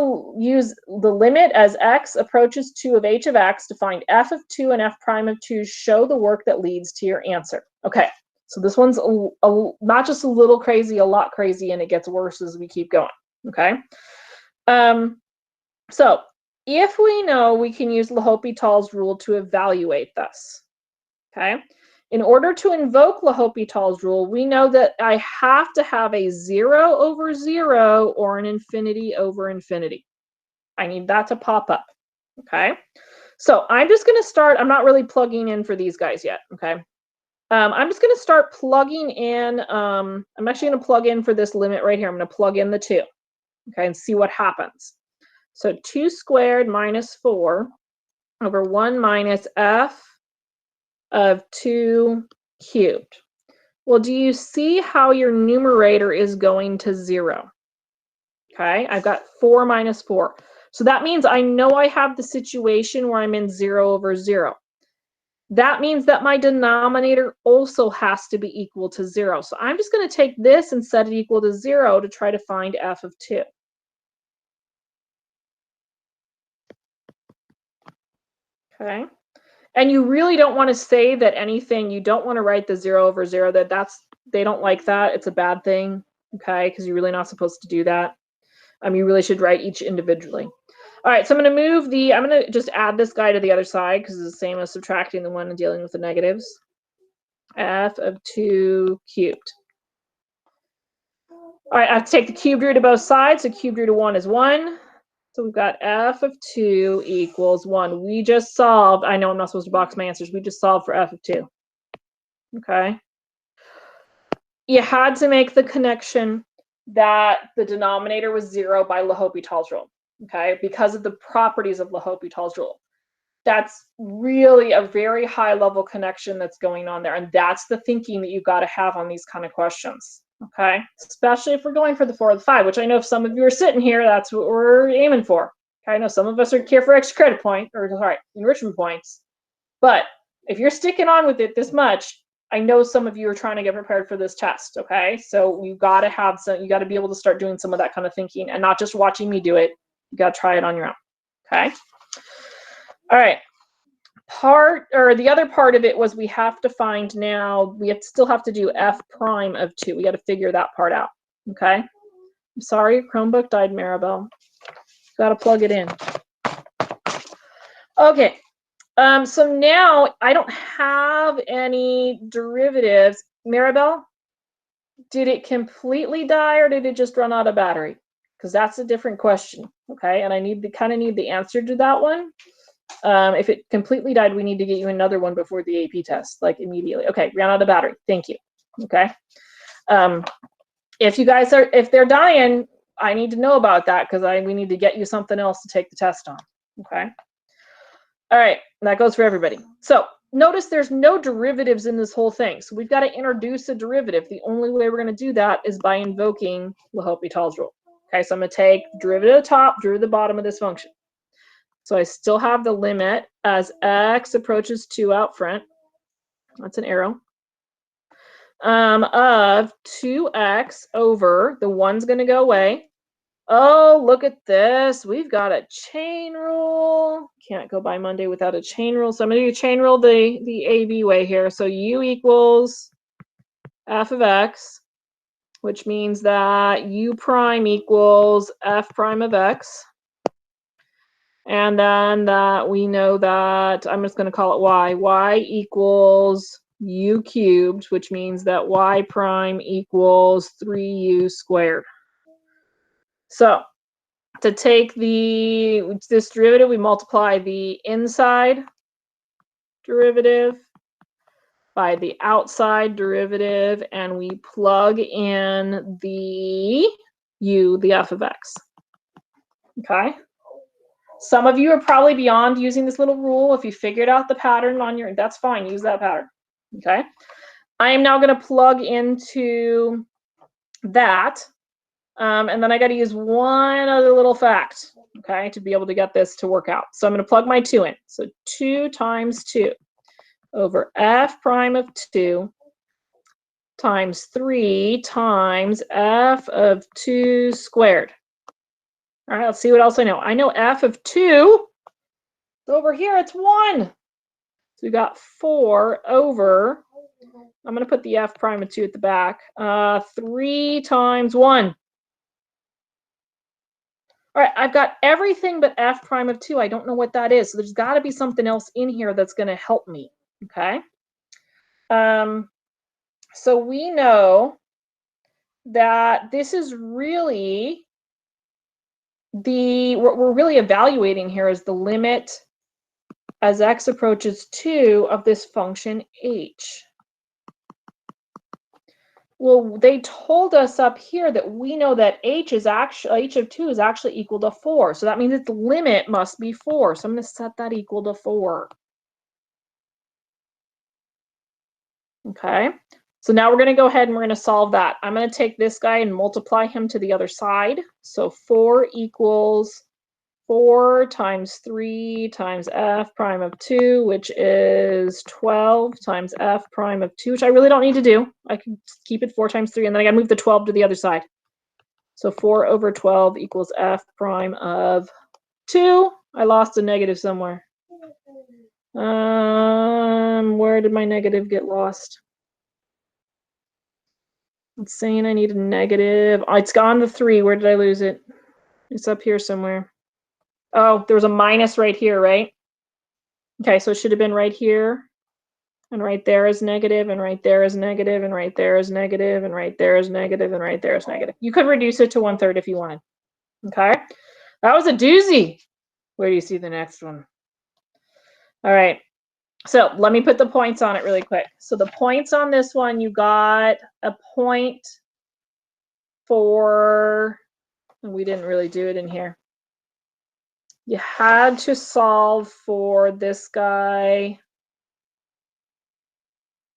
limit as x approaches 2 of h of x to find f of 2 and f prime of 2 show the work that leads to your answer. Okay, so this one's not just a little crazy, a lot crazy, and it gets worse as we keep going. Okay, so if we know we can use L'Hopital's rule to evaluate this, okay, in order to invoke L'Hopital's rule, we know that I have to have a 0 over 0 or an infinity over infinity. I need that to pop up, okay? So I'm just going to start. I'm not really plugging in for these guys yet, okay? I'm just going to start plugging in. I'm actually going to plug in for this limit right here. I'm going to plug in the 2, okay, and see what happens. So 2 squared minus 4 over 1 minus f of 2 cubed. Well, do you see how your numerator is going to 0? Okay, I've got 4 minus 4. So that means I know I have the situation where I'm in 0 over 0. That means that my denominator also has to be equal to 0. So I'm just going to take this and set it equal to 0 to try to find f of 2. Okay. And you really don't want to say that anything, you don't want to write the 0 over 0, they don't like that. It's a bad thing, okay, because you're really not supposed to do that. You really should write each individually. All right, so I'm going to just add this guy to the other side because it's the same as subtracting the 1 and dealing with the negatives. F of 2 cubed. All right, I have to take the cubed root of both sides, so cubed root of 1 is 1. So we've got f of 2 equals 1. We just solved. I know I'm not supposed to box my answers. We just solved for f of 2. Okay. You had to make the connection that the denominator was 0 by L'Hopital's rule. Okay, because of the properties of L'Hopital's rule. That's really a very high level connection that's going on there. And that's the thinking that you've got to have on these kind of questions. Okay, especially if we're going for the 4 or the 5, which I know if some of you are sitting here, that's what we're aiming for. Okay, I know some of us are here for extra credit point, or sorry, enrichment points. But if you're sticking on with it this much, I know some of you are trying to get prepared for this test. Okay, so you got to have some, you got to be able to start doing some of that kind of thinking and not just watching me do it. You got to try it on your own. Okay. All right. The other part of it was we have to find now, still have to do f prime of 2. We got to figure that part out. Okay. I'm sorry, Chromebook died, Maribel. Got to plug it in. Okay. So now I don't have any derivatives. Maribel, did it completely die or did it just run out of battery? Because that's a different question. Okay. And I kind of need the answer to that one. If it completely died, we need to get you another one before the AP test, like immediately. Okay, ran out of battery. Thank you. Okay. If they're dying, I need to know about that because we need to get you something else to take the test on. Okay. All right, that goes for everybody. So notice there's no derivatives in this whole thing. So we've got to introduce a derivative. The only way we're going to do that is by invoking L'Hopital's rule. Okay, so I'm going to take derivative of the top, derivative of the bottom of this function. So I still have the limit as x approaches 2 out front. That's an arrow. of 2x over, the 1's going to go away. Oh, look at this. We've got a chain rule. Can't go by Monday without a chain rule. So I'm going to do chain rule the AB way here. So u equals f of x, which means that u prime equals f prime of x. And then that we know that, I'm just going to call it y. Y equals u cubed, which means that y prime equals 3u squared. So to take this derivative, we multiply the inside derivative by the outside derivative, and we plug in the u, the f of x. Okay? Some of you are probably beyond using this little rule. If you figured out the pattern on your, that's fine, use that pattern. Okay? I am now going to plug into that. And then I got to use one other little fact, okay, to be able to get this to work out. So I'm going to plug my 2 in. So 2 times 2 over f prime of 2 times 3 times f of 2 squared. All right, let's see what else I know. I know f of 2. Over here, it's 1. So we got 4 over, I'm going to put the f prime of 2 at the back, 3 times 1. All right, I've got everything but f prime of 2. I don't know what that is. So there's got to be something else in here that's going to help me, okay? So we know that this is really what we're really evaluating here is the limit as x approaches 2 of this function h. Well, they told us up here that we know that h of 2 is actually equal to 4. So that means its limit must be 4. So I'm going to set that equal to 4. Okay. So now we're going to go ahead and we're going to solve that. I'm going to take this guy and multiply him to the other side. So 4 equals 4 times 3 times f prime of 2, which is 12 times f prime of 2, which I really don't need to do. I can keep it 4 times 3, and then I got to move the 12 to the other side. So 4 over 12 equals f prime of 2. I lost a negative somewhere. Where did my negative get lost? It's saying I need a negative. Oh, it's gone to 3. Where did I lose it? It's up here somewhere. Oh, there was a minus right here, right? Okay, so it should have been right here. And right there is negative, and right there is negative, and right there is negative, and right there is negative, and right there is negative. You could reduce it to 1/3 if you wanted. Okay? That was a doozy. Where do you see the next one? All right. So let me put the points on it really quick. So the points on this one, you got a point for, and we didn't really do it in here. You had to solve for this guy.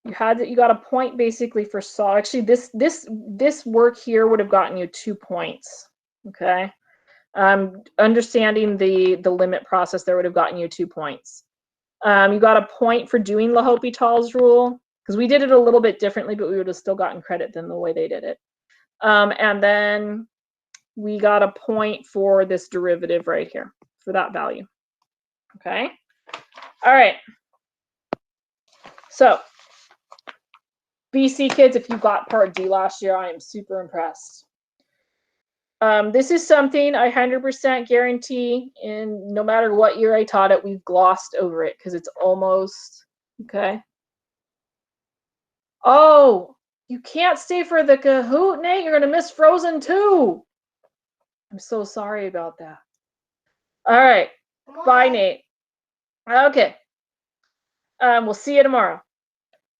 You got a point basically for solve. Actually, this work here would have gotten you 2 points. Okay. Understanding the limit process there would have gotten you 2 points. You got a point for doing L'Hopital's rule, because we did it a little bit differently, but we would have still gotten credit than the way they did it. And then we got a point for this derivative right here, for that value. Okay? All right. So, BC kids, if you got part D last year, I am super impressed. This is something I 100% guarantee, and no matter what year I taught it, we've glossed over it because it's almost, okay? Oh, you can't stay for the Kahoot, Nate. You're going to miss Frozen 2. I'm so sorry about that. All right. Bye, Nate. Okay. We'll see you tomorrow.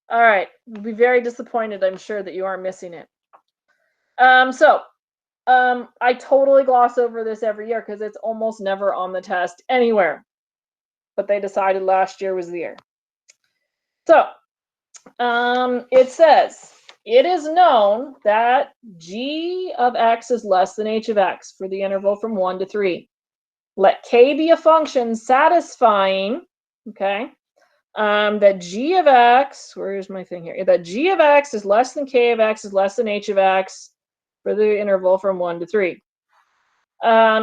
All right. You'll be very disappointed, I'm sure, that you are missing it. I totally gloss over this every year because it's almost never on the test anywhere. But they decided last year was the year. So, it says, it is known that g of x is less than h of x for the interval from 1 to 3. Let k be a function satisfying, okay, that g of x, where's my thing here? That g of x is less than k of x is less than h of x for the interval from 1 to 3.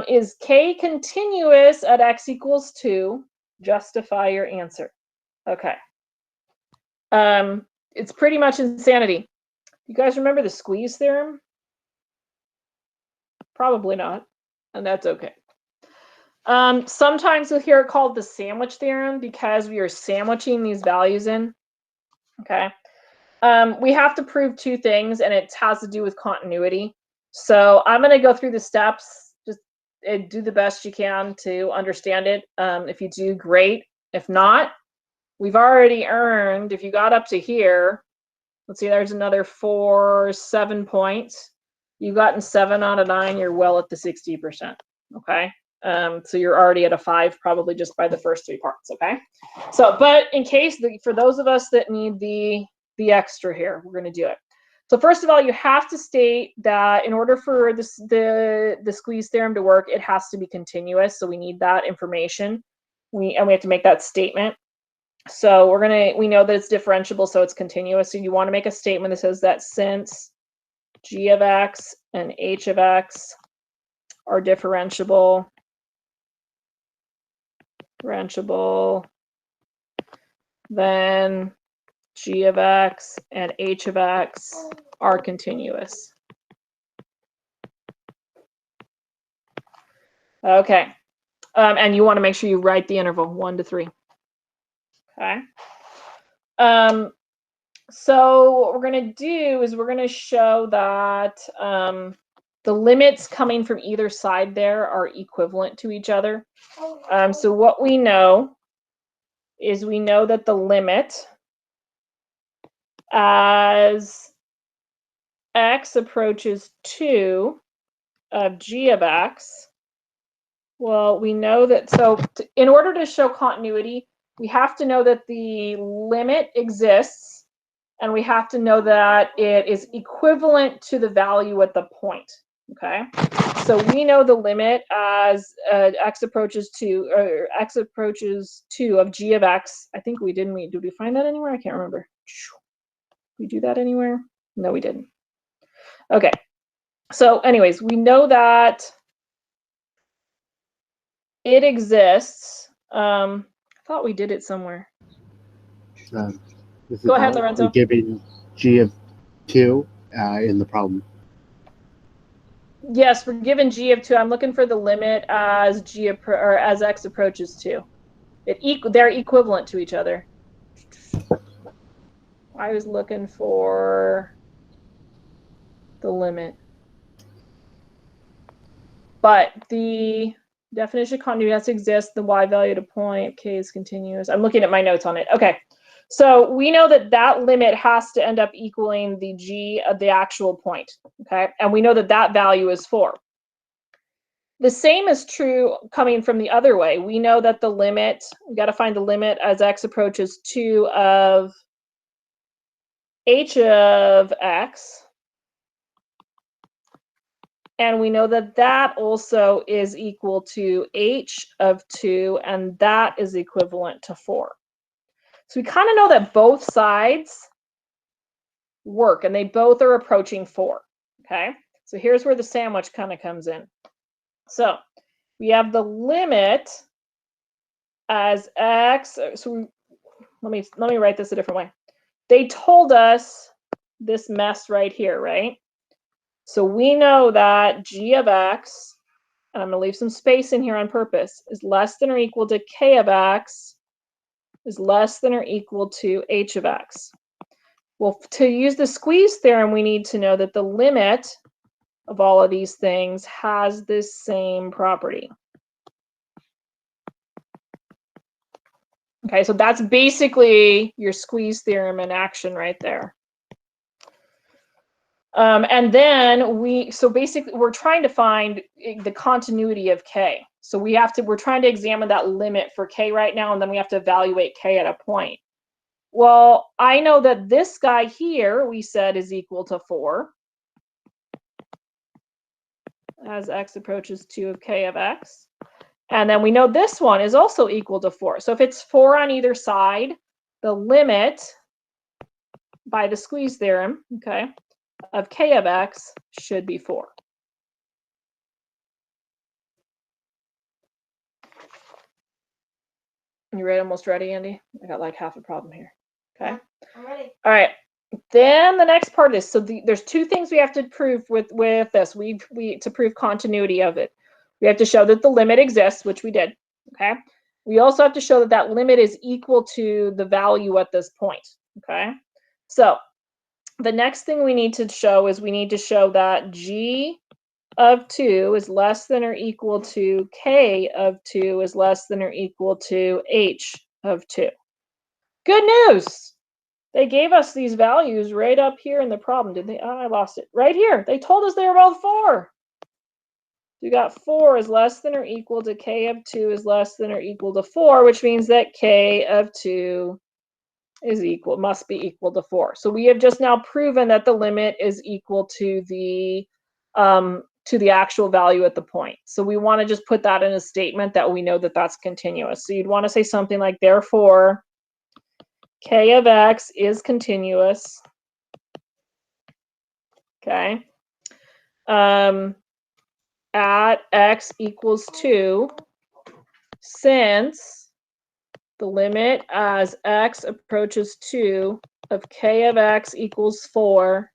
Is k continuous at x equals 2? Justify your answer. Okay. It's pretty much insanity. You guys remember the squeeze theorem? Probably not, and that's okay. Sometimes you'll hear it called the sandwich theorem because we are sandwiching these values in. Okay. We have to prove two things, and it has to do with continuity. So I'm going to go through the steps. Just do the best you can to understand it. If you do, great. If not, we've already earned, if you got up to here, let's see, there's another 7 points. You've gotten 7 out of 9. You're well at the 60%. Okay. So you're already at a 5 probably just by the first 3 parts. Okay. So, but in case, for those of us that need the extra here, we're going to do it. So first of all, you have to state that in order for this, the squeeze theorem to work, it has to be continuous. So we need that information. We have to make that statement. So we know that it's differentiable, so it's continuous. So you want to make a statement that says that since g of x and h of x are differentiable, then g of x and h of x are continuous. Okay. And you want to make sure you write the interval 1 to 3. Okay. So what we're going to do is we're going to show that the limits coming from either side there are equivalent to each other. So what we know is we know that the limit as x approaches 2 of g of x, well, we know that, so in order to show continuity, we have to know that the limit exists, and we have to know that it is equivalent to the value at the point. Okay, so we know the limit as x approaches 2, or x approaches 2 of g of x. I think we did we find that anywhere? I can't remember. Did we do that anywhere? No, we didn't. Okay, so anyways, we know that it exists. I thought we did it somewhere. This Go is ahead, Lorenzo. Given g of 2 in the problem. Yes, we're given g of 2. I'm looking for the limit as as x approaches 2. They're equivalent to each other. I was looking for the limit. But the definition of continuity has to exist. The y value at a point, k is continuous. I'm looking at my notes on it. Okay. So we know that that limit has to end up equaling the g of the actual point. Okay. And we know that that value is 4. The same is true coming from the other way. We know that the limit, we got to find the limit as x approaches 2 of h of x. And we know that that also is equal to h of 2, and that is equivalent to 4. So we kind of know that both sides work, and they both are approaching 4. Okay, so here's where the sandwich kind of comes in. So we have the limit as x. So let me write this a different way. They told us this mess right here, right? So we know that g of x, and I'm going to leave some space in here on purpose, is less than or equal to k of x is less than or equal to h of x. Well, to use the squeeze theorem, we need to know that the limit of all of these things has this same property. Okay, so that's basically your squeeze theorem in action right there. And then so basically we're trying to find the continuity of k. So we're trying to examine that limit for k right now, and then we have to evaluate k at a point. Well, I know that this guy here, we said, is equal to 4 as x approaches 2 of k of x. And then we know this one is also equal to 4. So if it's 4 on either side, the limit by the squeeze theorem, okay, of k of x should be 4. You ready? Almost ready, Andy? I got like half a problem here. Okay. Yeah, I'm ready. All right. Then the next part is, so there's two things we have to prove with this. We to prove continuity of it. We have to show that the limit exists, which we did. Okay. We also have to show that that limit is equal to the value at this point. Okay. So the next thing we need to show is we need to show that g of 2 is less than or equal to k of 2 is less than or equal to h of 2. Good news! They gave us these values right up here in the problem. Did they? Oh, I lost it. Right here. They told us they were both 4. We got 4 is less than or equal to k of 2 is less than or equal to 4, which means that k of 2 is must be equal to 4. So we have just now proven that the limit is equal to the actual value at the point. So we want to just put that in a statement that we know that that's continuous. So you'd want to say something like, therefore, k of x is continuous. Okay. At x equals 2, since the limit as x approaches 2 of k of x equals 4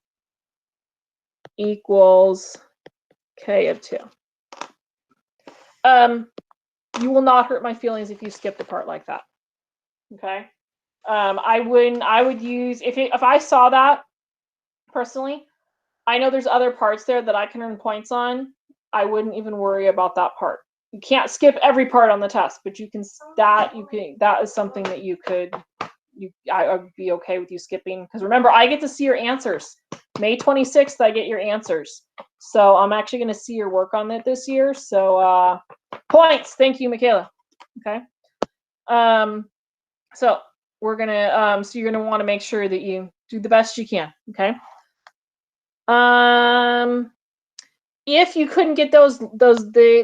equals k of 2. You will not hurt my feelings if you skip the part like that. Okay. I would use, if I saw that personally, I know there's other parts there that I can earn points on. I wouldn't even worry about that part. You can't skip every part on the test, but that is something that I would be okay with you skipping, because remember, I get to see your answers. May 26th, I get your answers. So I'm actually going to see your work on it this year. So points. Thank you, Michaela. Okay. So we're going to, so you're going to want to make sure that you do the best you can. Okay. If you couldn't get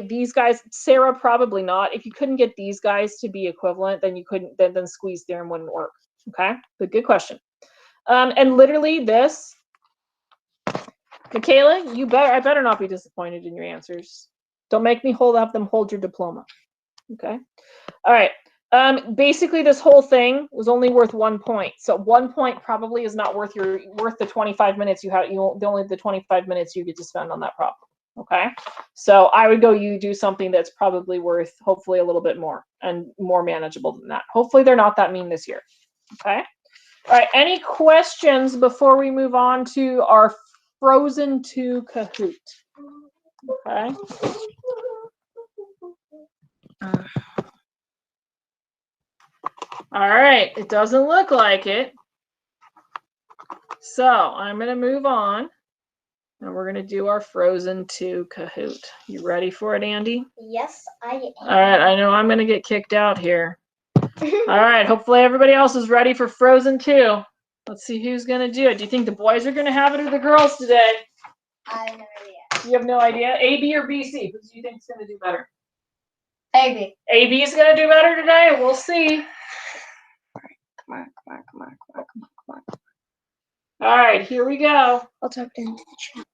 these guys, Sarah, probably not. If you couldn't get these guys to be equivalent, then you couldn't, then squeeze theorem wouldn't work. Okay, but good question. And literally this, Michaela, I better not be disappointed in your answers. Don't make me hold your diploma. Okay. All right. Basically this whole thing was only worth 1 point. So 1 point probably is not worth the 25 minutes only the 25 minutes you get to spend on that problem. Okay. So I would go, you do something that's probably worth hopefully a little bit more and more manageable than that. Hopefully they're not that mean this year. Okay. All right. Any questions before we move on to our Frozen 2 Kahoot? Okay. All right, it doesn't look like it. So I'm going to move on, and we're going to do our Frozen 2 Kahoot. You ready for it, Andy? Yes, I am. All right, I know I'm going to get kicked out here. All right, hopefully everybody else is ready for Frozen 2. Let's see who's going to do it. Do you think the boys are going to have it or the girls today? I have no idea. You have no idea? A, B, or B, C? Who do you think is going to do better? Maybe. A, B is going to do better today? We'll see. Come on. All right, here we go. I'll type it into the chat.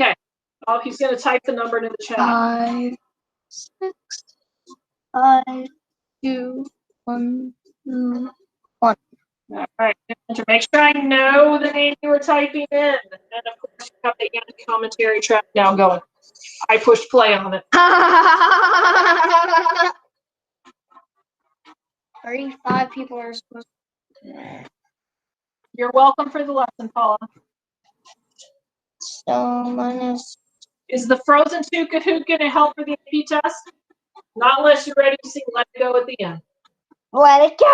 Okay. Oh, he's going to type the number into the chat. 5, 6, 5, 2, 1, 1. All right. To make sure I know the name you were typing in. And of course, you have the commentary track now going. I pushed play on it. 35 people are supposed to. You're welcome for the lesson, Paula. So minus. Is the Frozen 2 Kahoot going to help for the AP test? Not unless you're ready to sing Let It Go at the end. Let it go!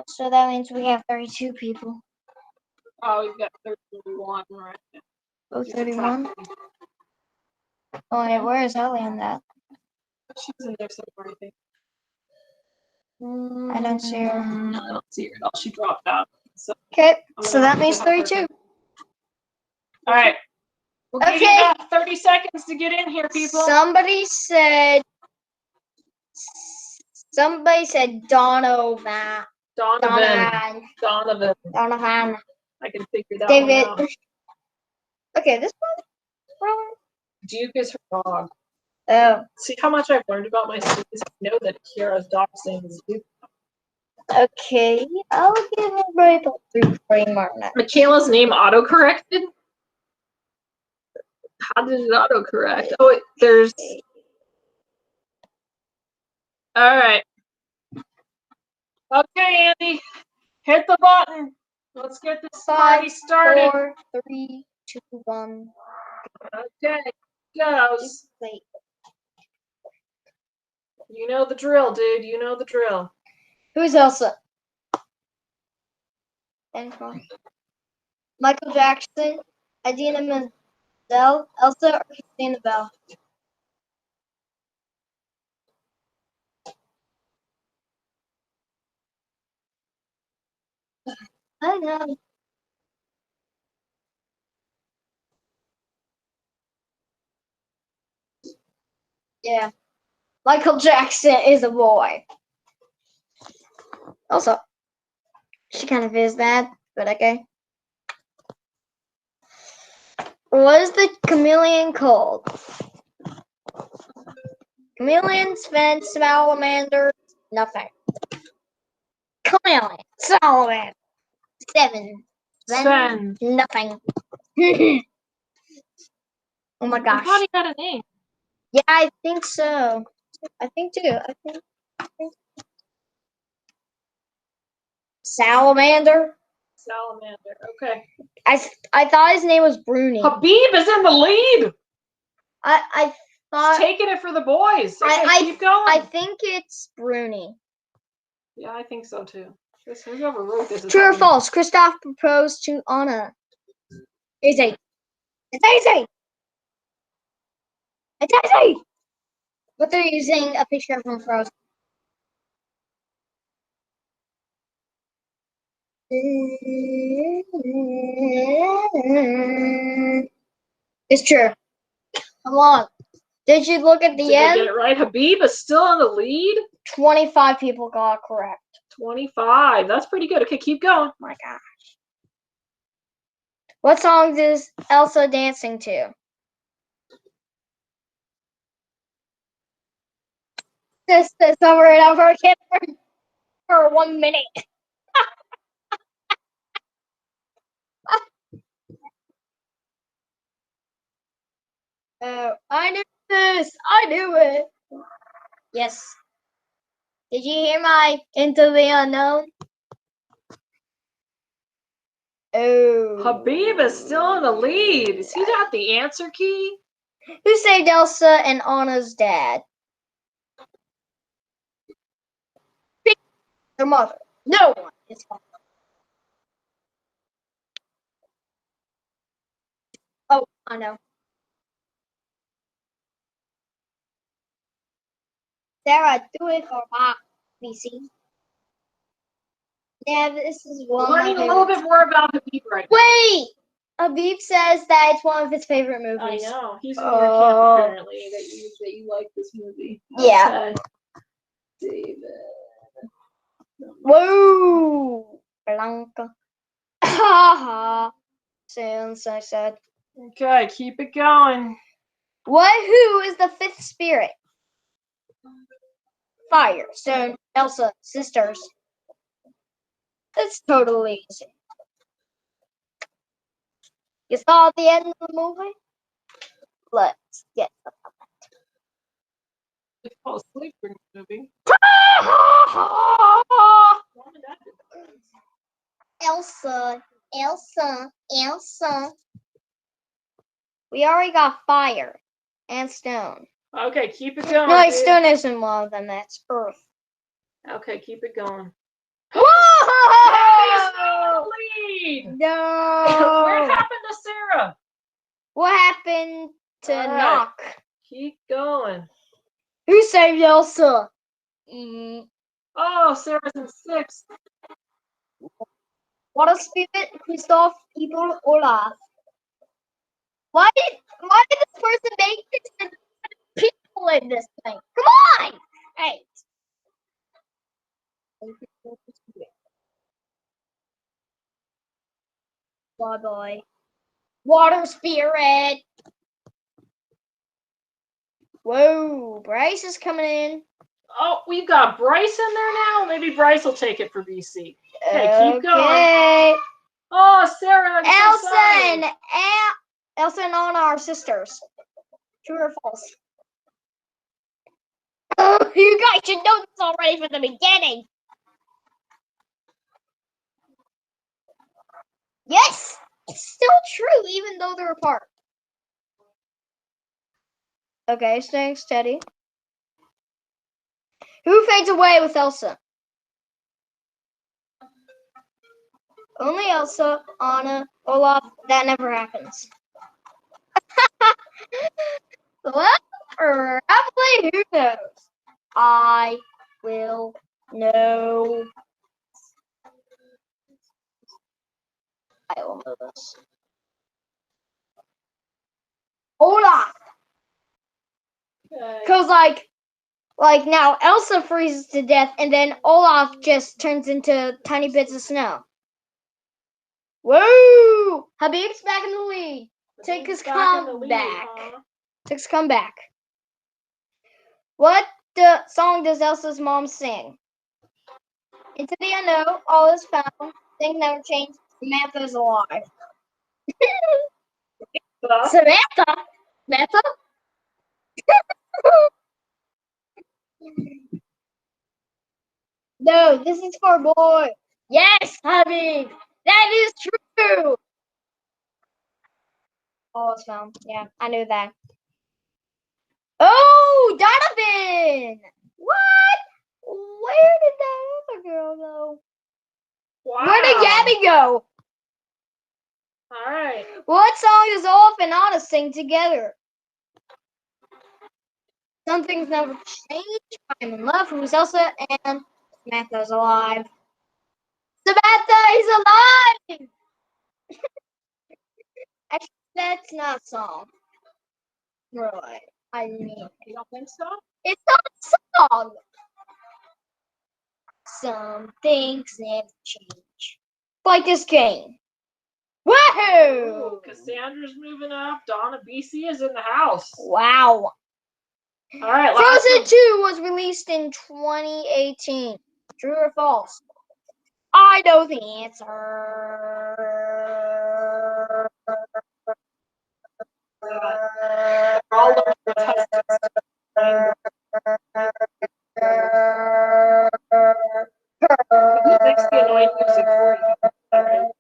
So that means we have 32 people. Oh, you've got 31, right? Oh, 31? Oh, wait, where is Ellie on that? She's in there somewhere, I think. I don't see her. I don't see her at all. She dropped out. So, Okay, so that means 32. all right. We'll give you about 30 seconds to get in here, people. Somebody said Donovan. Donovan. Donovan. I can figure that David. one out. Okay, this one. Duke is her dog. Oh. See how much I've learned about my students? I know that Kiara's dog's name is Duke. Okay, I'll give a break of 3 framer now. Michaela's name autocorrected? How did it autocorrect? Oh, there's... All right. Okay, Andy. Hit the button. Let's get this party started. 4, 3, 2, 1. Okay, goes. Wait. You know the drill, dude. You know the drill. Who's Elsa? Michael Jackson, Idina Menzel, Elsa, or Christina Bell? I know. Yeah. Michael Jackson is a boy. Also, she kind of is that, but okay. What is the chameleon called? Chameleons, fence, salamander, nothing. Chameleon, salamander, 7. Sven. Nothing. Oh my I gosh. thought he had a name. Yeah, I think so. I think too. I think. Salamander. Salamander. Okay. I thought his name was Bruni. Habib is in the lead. I He's thought. taking it for the boys. Okay, I keep going. I think it's Bruni. Yeah, I think so too. Whoever wrote this is True or having- false? Christoph proposed to Anna. Easy. It's easy. It's easy. But they're using a picture from Frozen. It's true. Come on. Did you look at the Did I end? get it right? Habib is still in the lead. 25 people got correct. 25. That's pretty good. Okay, keep going. My gosh. What song is Elsa dancing to? This over and over again for 1 minute. Oh, I knew this. I knew it. Yes. Did you hear my Into the Unknown? Oh. Habib is still in the lead. Is he got the answer key? Who saved Elsa and Anna's dad? Pick their mother. No one. It's fine. Oh, I know. Sarah, do it for Bob, BC. Yeah, this is one of my Learning a little bit more about Habib right now. Wait! Habib says that it's one of his favorite movies. I know. He's in your camp apparently that you like this movie. Yeah. Okay. David. Whoa! Blanca. Haha. Since I said. Okay, keep it going. Who is the 5th spirit? Fire, Stone, Elsa, sisters. It's totally easy. You saw the end of the movie? Let's get I fall asleep during the movie. Elsa. We already got fire and stone. Okay, keep it going. No, dude. stone isn't one of them. That's earth. Okay, keep it going. Whoa! Lead. No. What happened to Sarah? What happened to All right. Knock? Keep going. Who saved Elsa? Oh, Sarah's in 6th. What a spirit, Christoph, people, Olaf. Why did this person make this people in this thing? Come on! Hey. Bye bye. Water spirit. Whoa, Bryce is coming in. Oh, we've got Bryce in there now. Maybe Bryce will take it for BC. Okay, keep going. Oh, Sarah, I'm so sorry. Elsa and Anna are sisters. True or false? Oh, you guys should know this already from the beginning. Yes, it's still true, even though they're apart. Okay, staying steady. Who fades away with Elsa? Only Elsa, Anna, Olaf. That never happens. Well, probably who knows? I will know. I will know this. Olaf. Cause like now Elsa freezes to death, and then Olaf just turns into tiny bits of snow. Whoa! Habib's back in the lead. Take his comeback. Take his comeback. What song does Elsa's mom sing? Into the unknown, all is found. Things never change. Samantha's alive. Samantha? Samantha? No, this is for boy. Yes, Habib. That is true. All is found. Yeah, I knew that. Oh, Donovan! What? Where did that other girl go? Wow. Where did Gabby go? All right. What song does Olaf and Anna sing together? Some things never change. I'm in love. Who's Elsa? And Samantha's alive. Samantha is alive! Actually, that's not a song. Right. I mean, You don't think so? it's not a song. Some things never change. Like this game. Woohoo! Ooh, Cassandra's moving up. Donna BC is in the house. Wow. All right. Frozen 2 was released in 2018. True or false? I know the answer. All over the test. Who makes the annoying music for you? All right.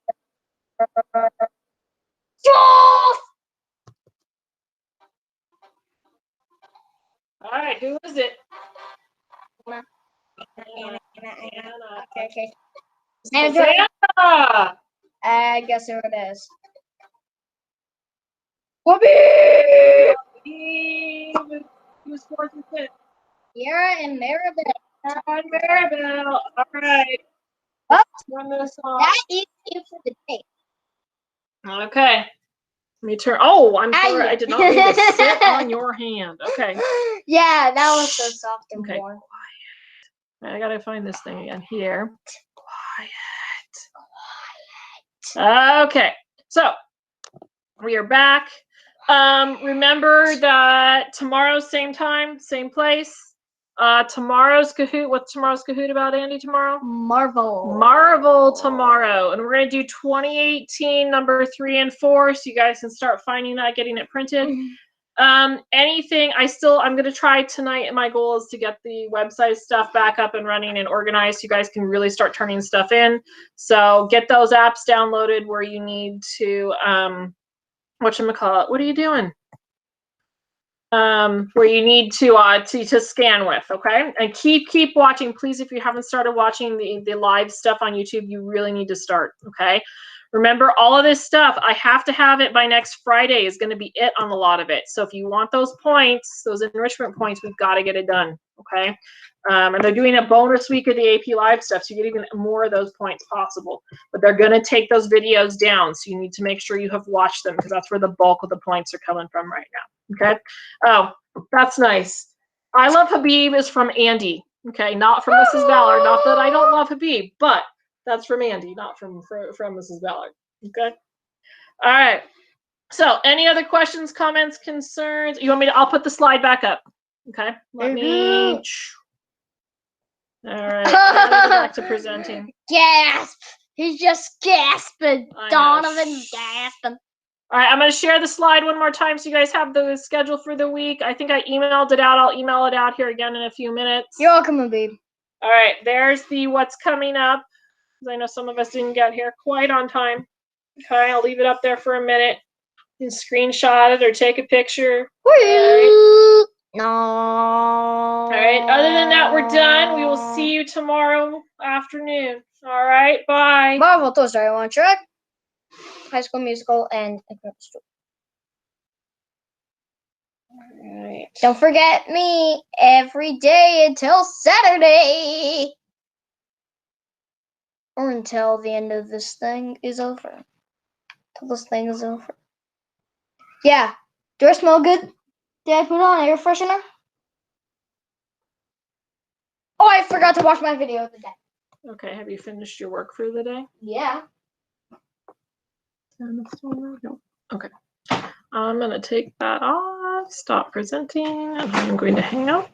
All right, who is it? Anna. Okay. Sandra! I guess who it is. Whoopee! Who's fourth and fifth? Yara and Maribel. Maribel. All right. Oh, let's run this off. that is it for the day. Okay. Let me turn. Oh, I'm sorry. I did not mean to sit on your hand. Okay. Yeah, that was so soft and Okay. warm. Quiet. I gotta find this thing again here. Quiet. Okay. So we are back. Remember that tomorrow, same time, same place. Tomorrow's Kahoot. What's tomorrow's Kahoot about, Andy? Tomorrow? Marvel tomorrow, and we're gonna do 2018 number 3 and 4, so you guys can start finding that, getting it printed. Anything. I'm gonna try tonight, and my goal is to get the website stuff back up and running and organized, so you guys can really start turning stuff in. So get those apps downloaded where you need to. Whatchamacallit? What are you doing? Where you need to scan with, okay? And keep watching, please. If you haven't started watching the live stuff on YouTube, you really need to start, okay? Remember, all of this stuff, I have to have it by next Friday is going to be it on a lot of it. So if you want those points, those enrichment points, we've got to get it done, okay? And they're doing a bonus week of the AP Live stuff, so you get even more of those points possible. But they're going to take those videos down, so you need to make sure you have watched them, because that's where the bulk of the points are coming from right now, okay? Oh, that's nice. I Love Habib is from Andy, okay? Not from Mrs. Ballard. Not that I don't love Habib, but that's from Andy, not from Mrs. Ballard, okay? All right. So any other questions, comments, concerns? You want me to, I'll put the slide back up, okay? Let me... All right, now go back to presenting. Gasp! He's just gasping. I know. Donovan's gasping. All right, I'm going to share the slide one more time so you guys have the schedule for the week. I think I emailed it out. I'll email it out here again in a few minutes. You're welcome, babe. All right, there's the what's coming up. I know some of us didn't get here quite on time. Okay, I'll leave it up there for a minute. You can screenshot it or take a picture. All right. No. All right, other than that, we're done. We will see you tomorrow afternoon. All right, bye. Marvel, Toy Story, One Track, High School Musical, and Incredible Story. All right. Don't forget me every day until Saturday. Or until the end of this thing is over. Until this thing is over. Yeah. Do I smell good? Did I put on air freshener? Oh, I forgot to watch my video of the day. Okay, have you finished your work for the day? Yeah. Okay. I'm going to take that off, stop presenting, and I'm going to hang up.